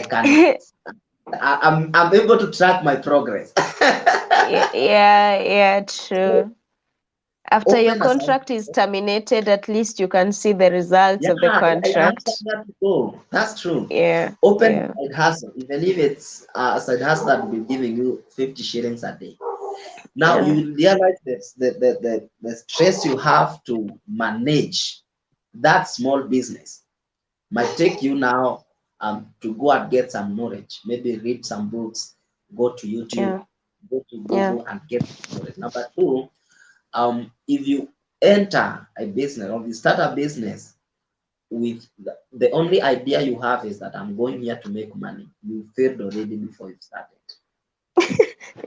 I'm able to track my progress. Yeah. So True. After your open a side. contract is terminated, at least you can see the results of the Yeah, I have contract. somewhere to go. That's true. Yeah. Open Yeah. a side hustle, even if it's a side hustle that will be giving you 50 shillings a day. Now you Yeah. will realize that the stress you have to manage that small business might take you now to go and get some knowledge, maybe read some books, go to YouTube, Yeah. go to Yeah. Google and get knowledge. Number two, if you enter a business or you start a business with the only idea you have is that I'm going here to make money. You failed already before you started.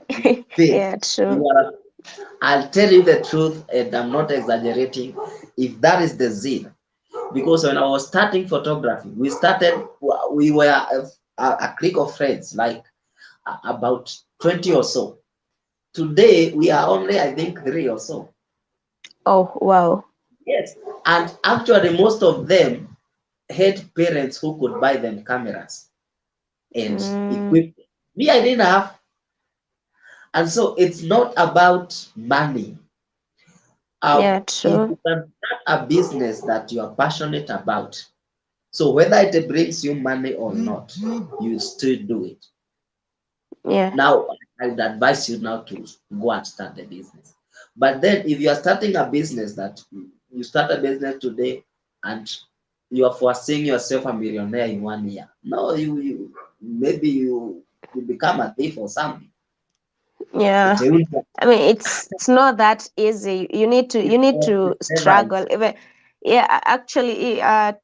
You failed. Yeah, true. You are, I'll tell you the truth, and I'm not exaggerating. If that is the zeal, because when I was starting photography, we were a clique of friends, like about 20 or so. Today, we are only, I think, 3 or so. Oh, wow. Yes. And actually, most of them had parents who could buy them cameras and Mm, equipment. Me, I didn't have. And so it's not about money. yeah, If true. you can start a business that you are passionate about, so whether it brings you money or not, you still do it. Yeah. Now, I would advise you now to go and start the business. But then, if you are starting a business that you start a business today and you are foreseeing yourself a millionaire in 1 year, no, you maybe you become a thief or something. Yeah. It will I mean, it's not that easy. You need to it's never struggle. Even, yeah, actually,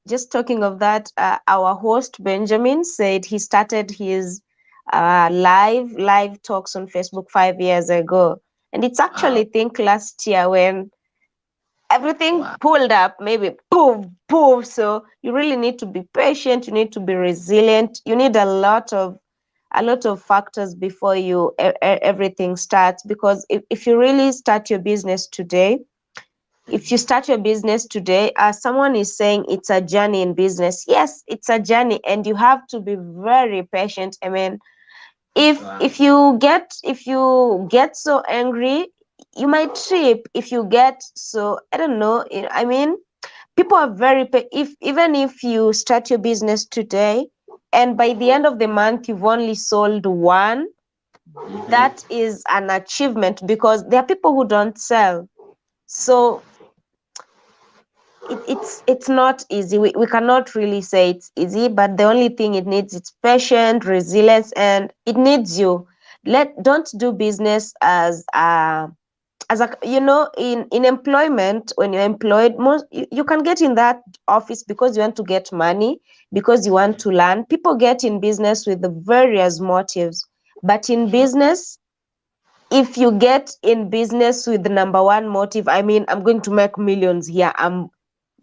just talking of that, our host Benjamin said he started his live talks on Facebook 5 years ago, and it's actually wow, think last year when everything wow. pulled up, maybe poof poof. So you really need to be patient. You need to be resilient. You need a lot of factors before everything starts, because if you really start your business today, if you start your business today, someone is saying it's a journey in business. Yes, it's a journey, and you have to be very patient. I mean, Wow. if you get so angry, you might trip. If you get so, I don't know, I mean, people are very if even if you start your business today and by the end of the month you've only sold one, Mhm. that is an achievement, because there are people who don't sell. So it's not easy. We cannot really say it's easy, but the only thing it needs is patience, resilience, and it needs you. Don't do business as a, in employment. When you're employed, you can get in that office because you want to get money, because you want to learn. People get in business with the various motives, but in Sure. business, if you get in business with the number one motive, I mean, I'm going to make millions here,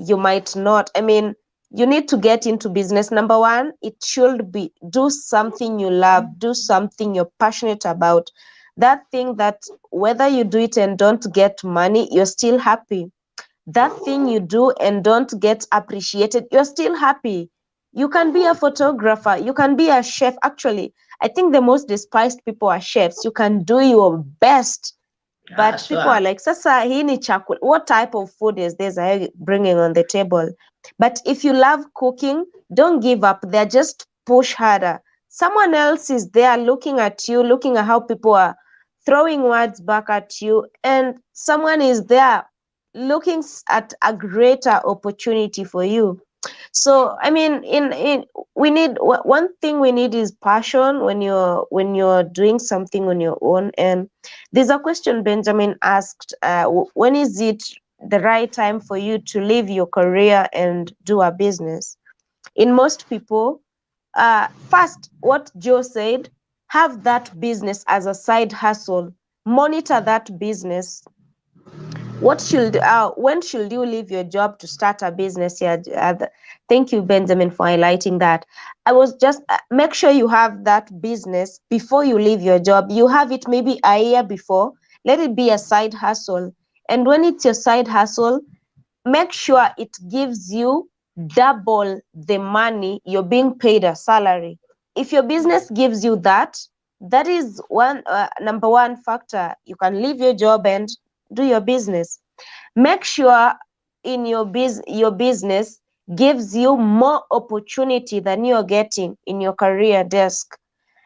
you might not. I mean, you need to get into business. Number one, it should be do something you love, do something you're passionate about. That thing that whether you do it and don't get money, you're still happy. That thing you do and don't get appreciated, you're still happy. You can be a photographer, you can be a chef. Actually, I think the most despised people are chefs. You can do your best, Ah, but people sure. are like, sasa hii ni chakula, what type of food is this are you bringing on the table? But if you love cooking, don't give up there, just push harder. Someone else is there looking at you, looking at how people are throwing words back at you, and someone is there looking at a greater opportunity for you. So I mean, in we need one thing we need is passion when you're doing something on your own. And there's a question Benjamin asked, when is it the right time for you to leave your career and do a business? In most people, first, what Joe said, have that business as a side hustle, monitor that business. When should you leave your job to start a business? Yeah, thank you, Benjamin, for highlighting that. I was just make sure you have that business before you leave your job. You have it maybe a year before. Let it be a side hustle, and when it's your side hustle, make sure it gives you double the money you're being paid a salary. If your business gives you that, that is one number one factor. You can leave your job and do your business. Make sure in your business gives you more opportunity than you're getting in your career desk.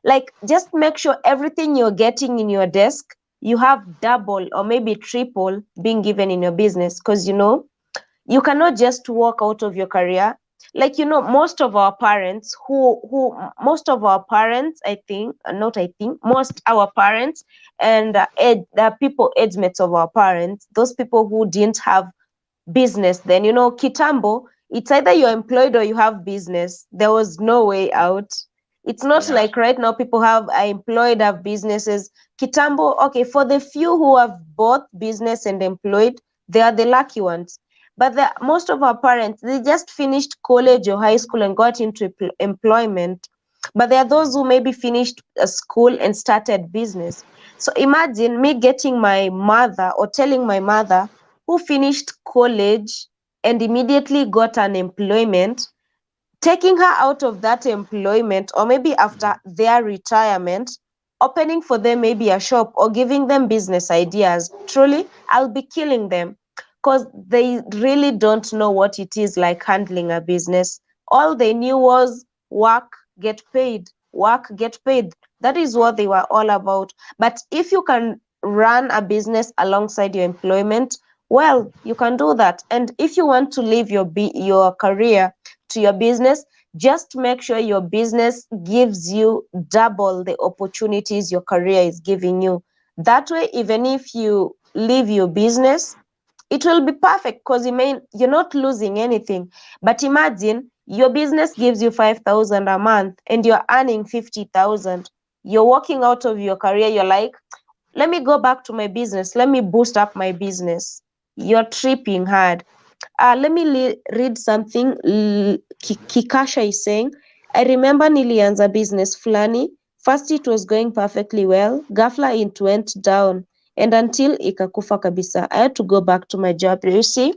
Like, just make sure everything you're getting in your desk, you have double or maybe triple being given in your business, because you cannot just walk out of your career. Like, most of our parents who most of our parents, I think, not I think, most our parents and the people age mates of our parents, those people who didn't have business then, kitambo, It's either you're employed or you have business. There was no way out. It's not Yeah. like right now people are employed, have businesses. Kitambo, okay, for the few who have both business and employed, they are the lucky ones. But most of our parents, they just finished college or high school and got into employment. But there are those who maybe finished school and started business. So imagine me getting my mother or telling my mother who finished college and immediately got an employment, taking her out of that employment, or maybe after their retirement, opening for them maybe a shop or giving them business ideas. Truly, I'll be killing them because they really don't know what it is like handling a business. All they knew was work, get paid, work, get paid. That is what they were all about. But if you can run a business alongside your employment, well, you can do that. And if you want to leave your career to your business, just make sure your business gives you double the opportunities your career is giving you. That way, even if you leave your business, it will be perfect because you're not losing anything. But imagine your business gives you 5,000 a month and you're earning 50,000. You're walking out of your career, you're like, let me go back to my business, let me boost up my business. You're tripping hard. Let me read something Kikasha is saying. I remember nilianza business fulani. First it was going perfectly well. Ghafla it went down. And until ikakufa kabisa. I had to go back to my job. You see,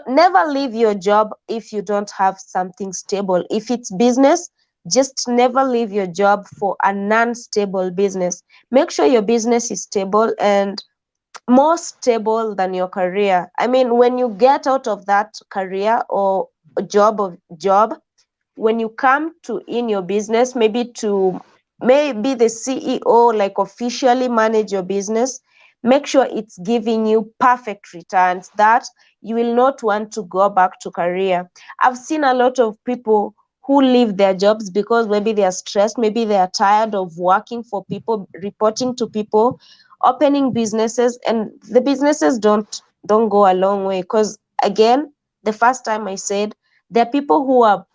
never leave your job if you don't have something stable. If it's business, just never leave your job for a non-stable business. Make sure your business is stable and more stable than your career. I mean, when you get out of that career or job, when you come to in your business, maybe the CEO, like officially manage your business, make sure it's giving you perfect returns that you will not want to go back to career. I've seen a lot of people who leave their jobs because maybe they are stressed, maybe they are tired of working for people, reporting to people, opening businesses, and the businesses don't go a long way. Because again, the first time I said, there are people who are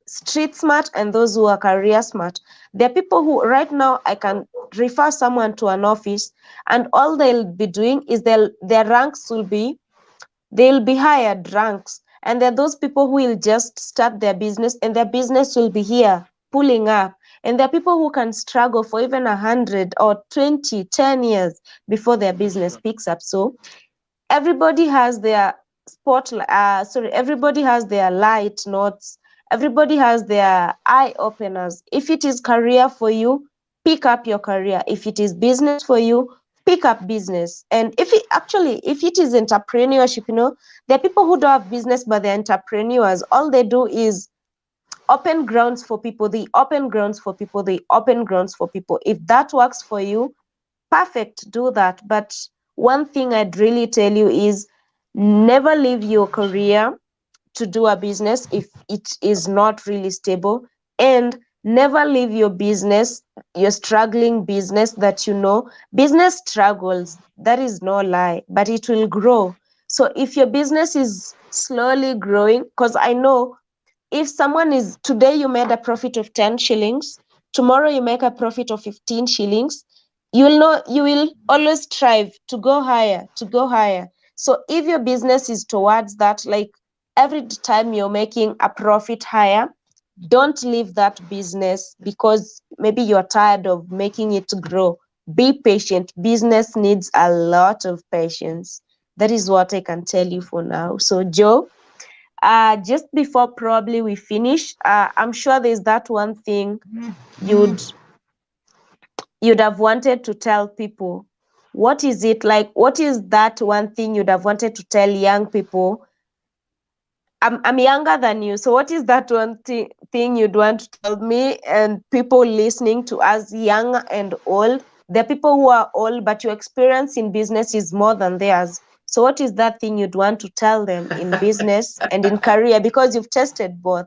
street smart and those who are career smart. There are people who right now I can refer someone to an office and all they'll be doing is their ranks they'll be hired ranks, and there are those people who will just start their business and their business will be here pulling up. And there are people who can struggle for even 100 or 20, 10 years before their business picks up. So everybody has their everybody has their light notes, everybody has their eye openers. If it is career for you, pick up your career. If it is business for you, pick up business. And if it is entrepreneurship, there are people who don't have business but they're entrepreneurs. All they do is open grounds for people, they open grounds for people, they open grounds for people. If that works for you, perfect, do that. But one thing I'd really tell you is never leave your career to do a business if it is not really stable, and never leave your business, your struggling business that business struggles, that is no lie, but it will grow. So if your business is slowly growing, because I know if someone is today you made a profit of 10 shillings, tomorrow you make a profit of 15 shillings, you will always strive to go higher, to go higher. So if your business is towards that, like every time you're making a profit higher, don't leave that business because maybe you're tired of making it grow. Be patient. Business needs a lot of patience. That is what I can tell you for now. So Joe, just before probably we finish, I'm sure there's that one thing you'd have wanted to tell people. What is it like? What is that one thing you'd have wanted to tell young people? I'm younger than you, so what is that one thing you'd want to tell me and people listening to us, young and old? There are people who are old, but your experience in business is more than theirs. So what is that thing you'd want to tell them in business and in career, because you've tested both?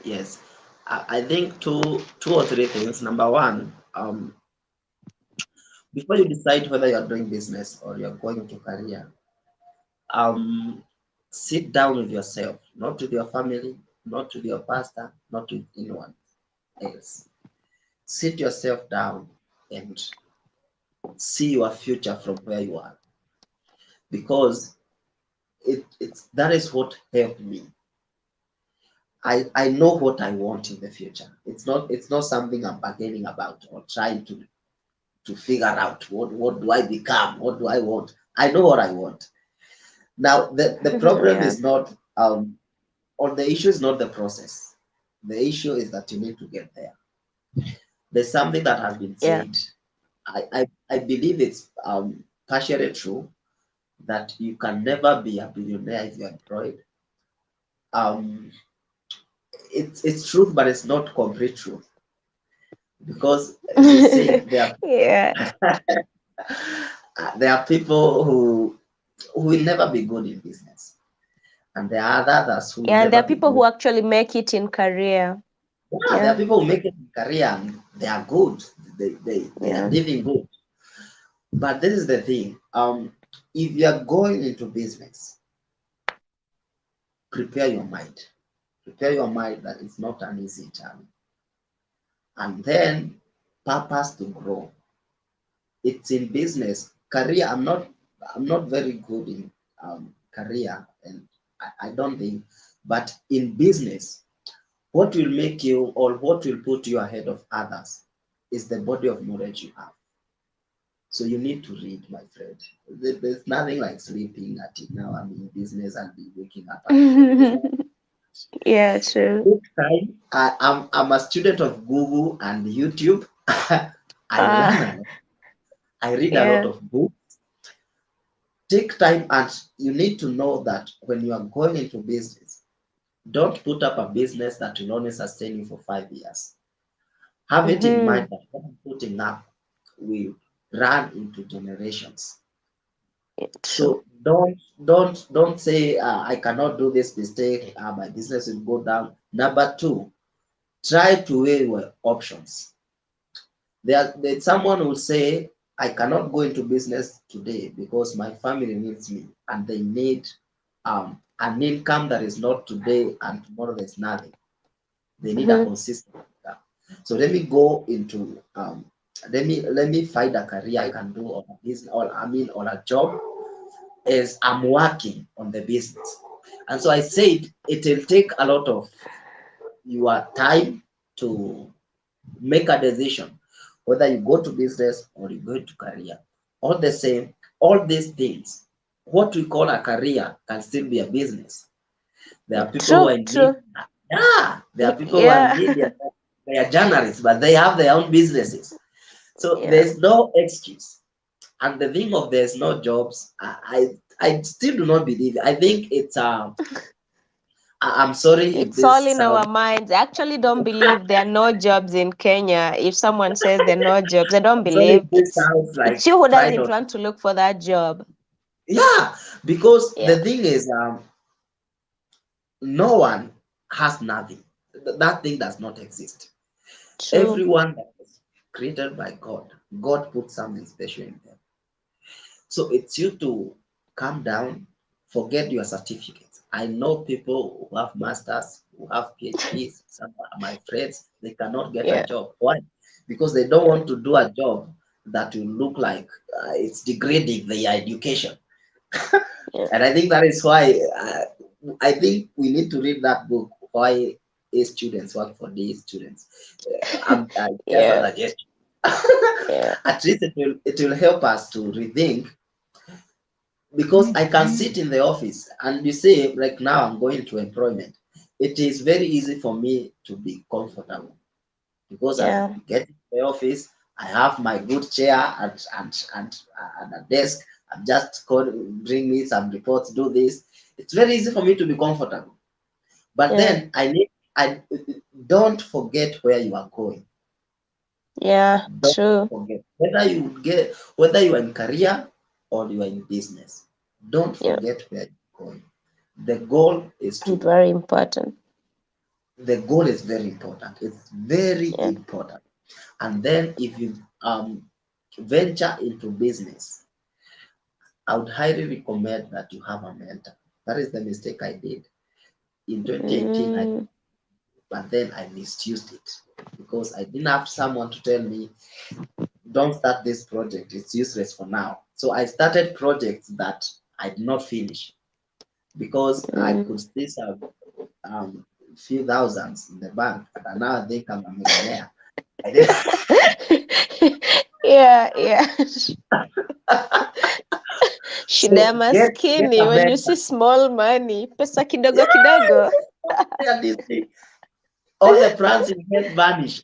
Yes. I think two or three things. Number one, before you decide whether you're doing business or you're going to career, um, sit down with yourself, not with your family, not with your pastor, not with anyone else. Sit yourself down and see your future from where you are, because it's that is what helped me. I know what I want in the future. It's not something I'm bargaining about or trying to figure out what do I become, what do I want. I know what I want. Now the problem Yeah. is not or the issue is not the process. The issue is that you need to get there. There's something that has been Yeah. said. I believe it's partially true that you can never be a billionaire if you're employed. Um, it's truth, but it's not complete truth, because they say Yeah. there are people who will never be good in business, and there are others who will Yeah, and there never are be people who good. actually make it in career. Yeah, there are Yeah. people who make it in career and they are good. They are Yeah. living good. But this is the thing. If you are going into business, prepare your mind. Prepare your mind that it's not an easy journey. And then purpose to grow. It's in business. Career, I'm not very good in career, and I don't think, but in business, what will make you or what will put you ahead of others is the body of knowledge you have. So you need to read, my friend. There's nothing like sleeping at it now. I'm in business and be waking up at 4. There's no Yeah, true. take time. I'm a student of Google and YouTube. I learn a Ah, lot. I read a lot yeah. of books. Take time, and you need to know that when you are going into business, don't put up a business that will only sustain you for 5 years. Have it in Mm-hmm. mind that what I'm putting up will run into generations. Yeah, true. So don't say I cannot do this mistake. My business will go down. Number two, try to weigh your options. There's someone who will say I cannot go into business today because my family needs me and they need an income that is not today and tomorrow there's nothing. They need a Mm-hmm. consistent income. So let me go into let me find a career I can do, or a business, or or a job as I'm working on the business. And so I said it will take a lot of your time to make a decision whether you go to business or you go to career. All the same, all these things, what we call a career can still be a business. There are people who True, are in media. true. Yeah, there are people who are in Yeah. media. They are journalists, but they have their own businesses. So Yeah. there's no excuse. And the thing of there's no jobs, I still do not believe it. I think it's I'm sorry if It's all this in sounds. our minds. I actually don't believe there are no jobs in Kenya. If someone says there are no jobs, I don't I'm sorry if believe. this sounds It's like you who pride doesn't or want to look for that job. yeah, because Yeah. the thing is, no one has nothing. That thing does not exist. True. Everyone that was created by God, God put something special in them. So it's you to calm down, forget your certificates. I know people who have masters, who have PhDs, some of my friends, they cannot get a Yeah. job. Why? Because they don't want to do a job that will look like it's degrading their education. Yeah. And I think that is why I think we need to read that book, Why A Students Work for D Students. Just a Yeah. suggestion. Yeah. At least it will help us to rethink, because I can sit in the office and you say, like now I'm going to employment. It is very easy for me to be comfortable because I Yeah. get in the office, I have my good chair and a desk. I'm just call, bring me some reports, do this. It's very easy for me to be comfortable. But Yeah. then I don't forget where you are going. Yeah. Don't True. forget whether you are in career or you are in business. Don't Yeah. forget where you're going. The goal is to Very important. the goal is very important. It's very Yeah. important. And then if you venture into business, I would highly recommend that you have a mentor. That is the mistake I did in 2018. Mm, But then I misused it because I didn't have someone to tell me, don't start this project, it's useless for now. So I started projects that I did not finish because I mm. could still have few thousands in the bank, and now I think I'm a millionaire. I did. Yeah, yeah. Shida ya So get maskini, a when you mentor. see small money, pesa kidogo kidogo. And you see, all the plans in head vanish.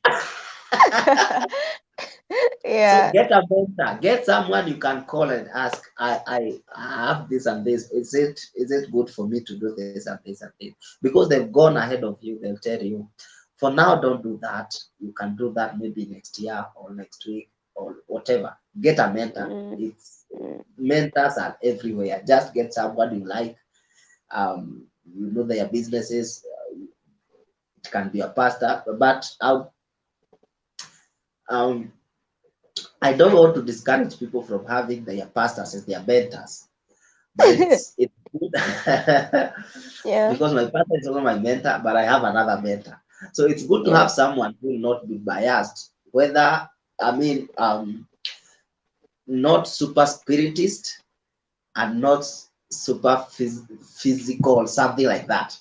So Yeah. get a mentor, get someone you can call and ask, I have this and this. Is it good for me to do this and this and this? Because they've gone ahead of you, they'll tell you, for now, don't do that. You can do that maybe next year or next week or whatever. Get a mentor. Mm, It's mm. mentors are everywhere. Just get someone you like. You know their businesses. It can be a pastor, but um, I don't want to discourage people from having their pastors as their mentors, but it's good Yeah, because my pastor is also my mentor, but I have another mentor. So it's good to yeah. have someone who will not be biased, whether not super spiritist and not super physical, something like that.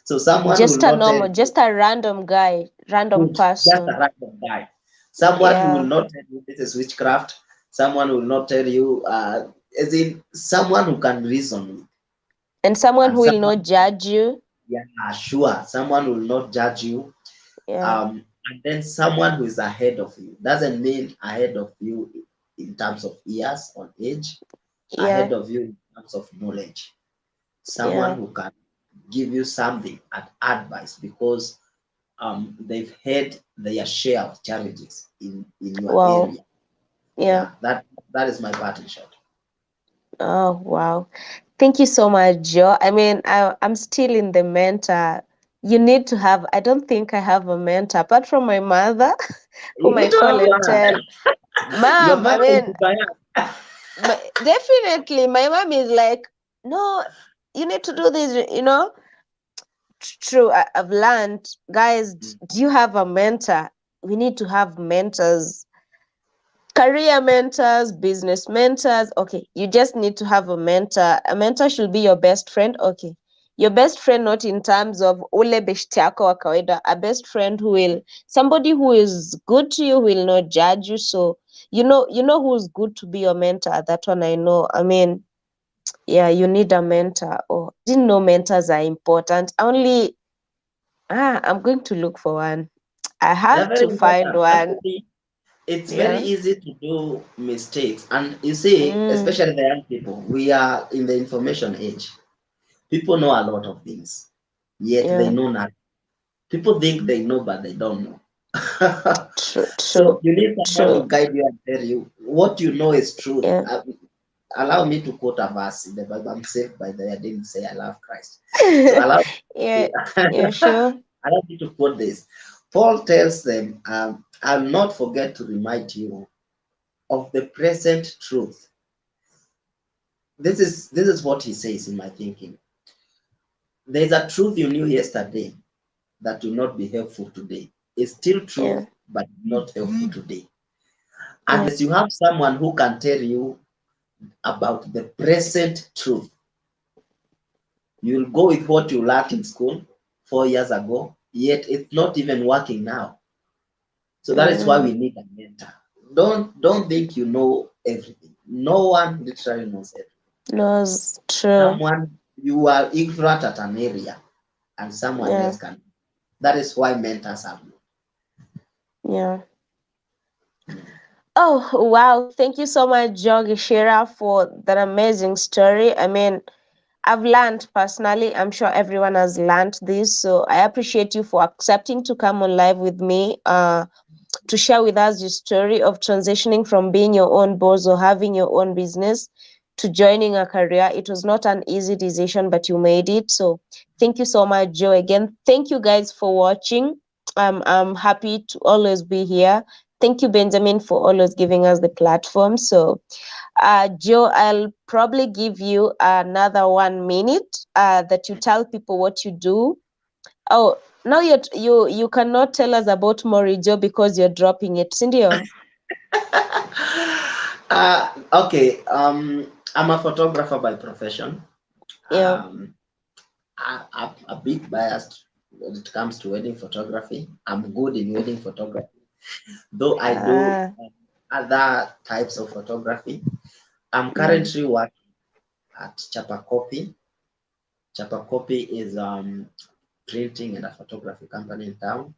So someone who will Just a not tell normal, you just a random guy, random good, just a person. random guy. Someone who will Yeah. not tell you this is witchcraft. Someone who will not tell you, as in someone who can reason with, And someone and who will someone, not judge you. yeah, sure, someone who will not judge you. Yeah, And then someone who is ahead of you doesn't mean ahead of you in terms of years or age, yeah, ahead of you in terms of knowledge. Someone yeah. who can give you something and advice because they've had their share of challenges in your Wow. area. Yeah. Yeah, that is my part in short. Oh, wow. Thank you so much, Joe. I mean, I'm still in the mentor. You need to have, I don't think I have a mentor apart from my mother, You whom I need to call have and one. tell, Your Mom, I mother will mean, be biased. definitely, my mom is like, no, you need to do this, True, I've learned, guys, do you have a mentor? We need to have mentors, career mentors, business mentors. Okay, you just need to have a mentor. A mentor should be your best friend. Okay, your best friend, not in terms of ule beshte yako wa kawaida, a best friend who will, somebody who is good to you, will not judge you. So you know who's good to be your mentor. That one I know. I mean, yeah, you need a mentor. Oh, didn't know mentors are important. I'm going to look for one. I They're have very to find important. one. Actually, it's very Yeah. easy to do mistakes. And you see, Mm, especially the young people, we are in the information age. People know a lot of things, yet they yeah. know nothing. People think they know, but they don't know. True, So true, you need someone true. to guide you and tell you what you know is truth. Yeah. Allow me to quote a verse in the Bible. I'm saved by the way. I didn't say I love Christ. So allow Yeah, me yeah, to, sure. allow me to quote this. Paul tells them, I'll not forget to remind you of the present truth. This is what he says in my thinking. There's a truth you knew yesterday that will not be helpful today. It's still Yeah, truth, but not helpful today. yeah, Unless you have someone who can tell you about the present truth, you'll go with what you learned in school 4 years ago, yet it's not even working now. So that is why we mm, need a mentor. Don't think you know everything. No one literally knows everything. knows, true. Someone you are ignorant at an area, and someone Yeah, else can. That is why mentors are good. yeah. Oh, wow. Thank you so much, Jogi Shira, for that amazing story. I mean, I've learned personally, I'm sure everyone has learned this. So I appreciate you for accepting to come on live with me, to share with us your story of transitioning from being your own boss or having your own business to joining a career. It was not an easy decision, but you made it. So thank you so much, Joe. Again, thank you guys for watching. I'm happy to always be here. Thank you, Benjamin, for always giving us the platform. So Joe, I'll probably give you another 1 minute that you tell people what you do. Oh, now you cannot tell us about Mori, Joe, because you're dropping it, Cindy. Okay. I'm a photographer by profession. Yeah. I'm a bit biased when it comes to wedding photography. I'm good in wedding photography, though I do other types of photography. I'm currently working at Chapa Copy. Chapa Copy is printing and a photography company in town.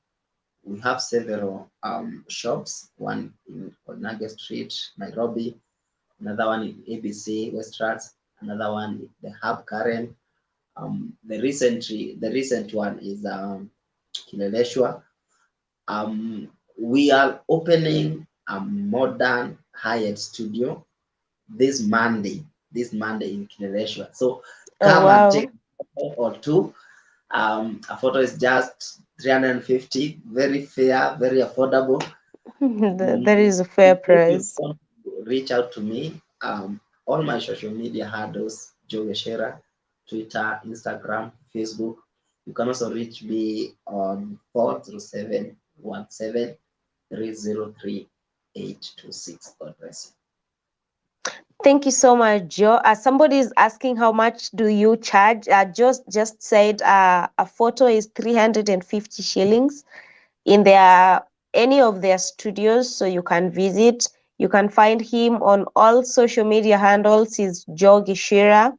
We have several shops, one in Koinange Street, Nairobi, another one in ABC, Westlands, another one in the Hub Karen. The recent one is Kileleshwa. We are opening a modern high-end studio this Monday in Kileleshwa. So come and take a photo or two. A photo is just 350, very fair, very affordable. That is a fair If you price. want to reach out to me, all my social media handles, Joe Geshera, Twitter, Instagram, Facebook. You can also reach me on 40717303826. God bless you. Thank you so much, Joe. Somebody is asking how much do you charge? Just said a photo is 350 shillings in any of their studios, so you can visit. You can find him on all social media handles. He's Joe Gishira.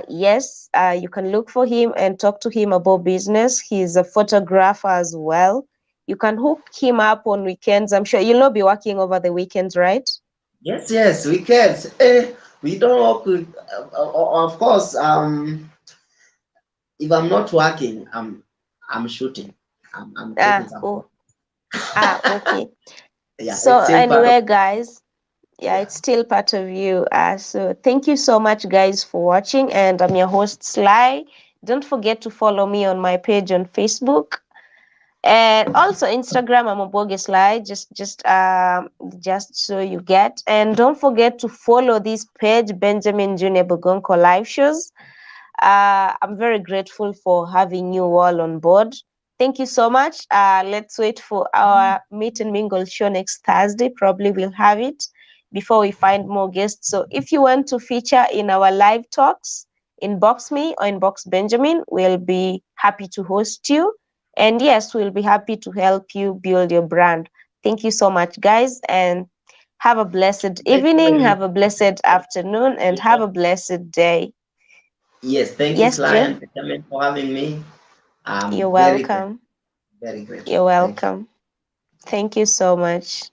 Yes, you can look for him and talk to him about business. He's a photographer as well. You can hook him up on weekends. I'm sure you'll not be working over the weekends, right? Yes, we can. We don't work with, of course. If I'm not working, I'm shooting. I'm taking some photos. Okay. Yeah, So it's still part of. anyway, guys, yeah, Yeah. it's still part of you. So thank you so much, guys, for watching. And I'm your host, Sly. Don't forget to follow me on my page on Facebook. And also Instagram, I'm Oboge Sly, just so you get. And don't forget to follow this page, Benjamin Junior Bugonko Live Shows. I'm very grateful for having you all on board. Thank you so much. Let's wait for our meet and mingle show next Thursday. Probably we'll have it before we find more guests. So if you want to feature in our live talks, inbox me or inbox Benjamin. We'll be happy to host you. And yes, we'll be happy to help you build your brand. Thank you so much, guys. And have a blessed Thank you evening, very much. have a blessed afternoon, and have a blessed day. Yes, thank you, Yes, Sly Joe. and Benjamin, for having me. You're I'm welcome. very grateful. You're Thank you. welcome. Thank you so much.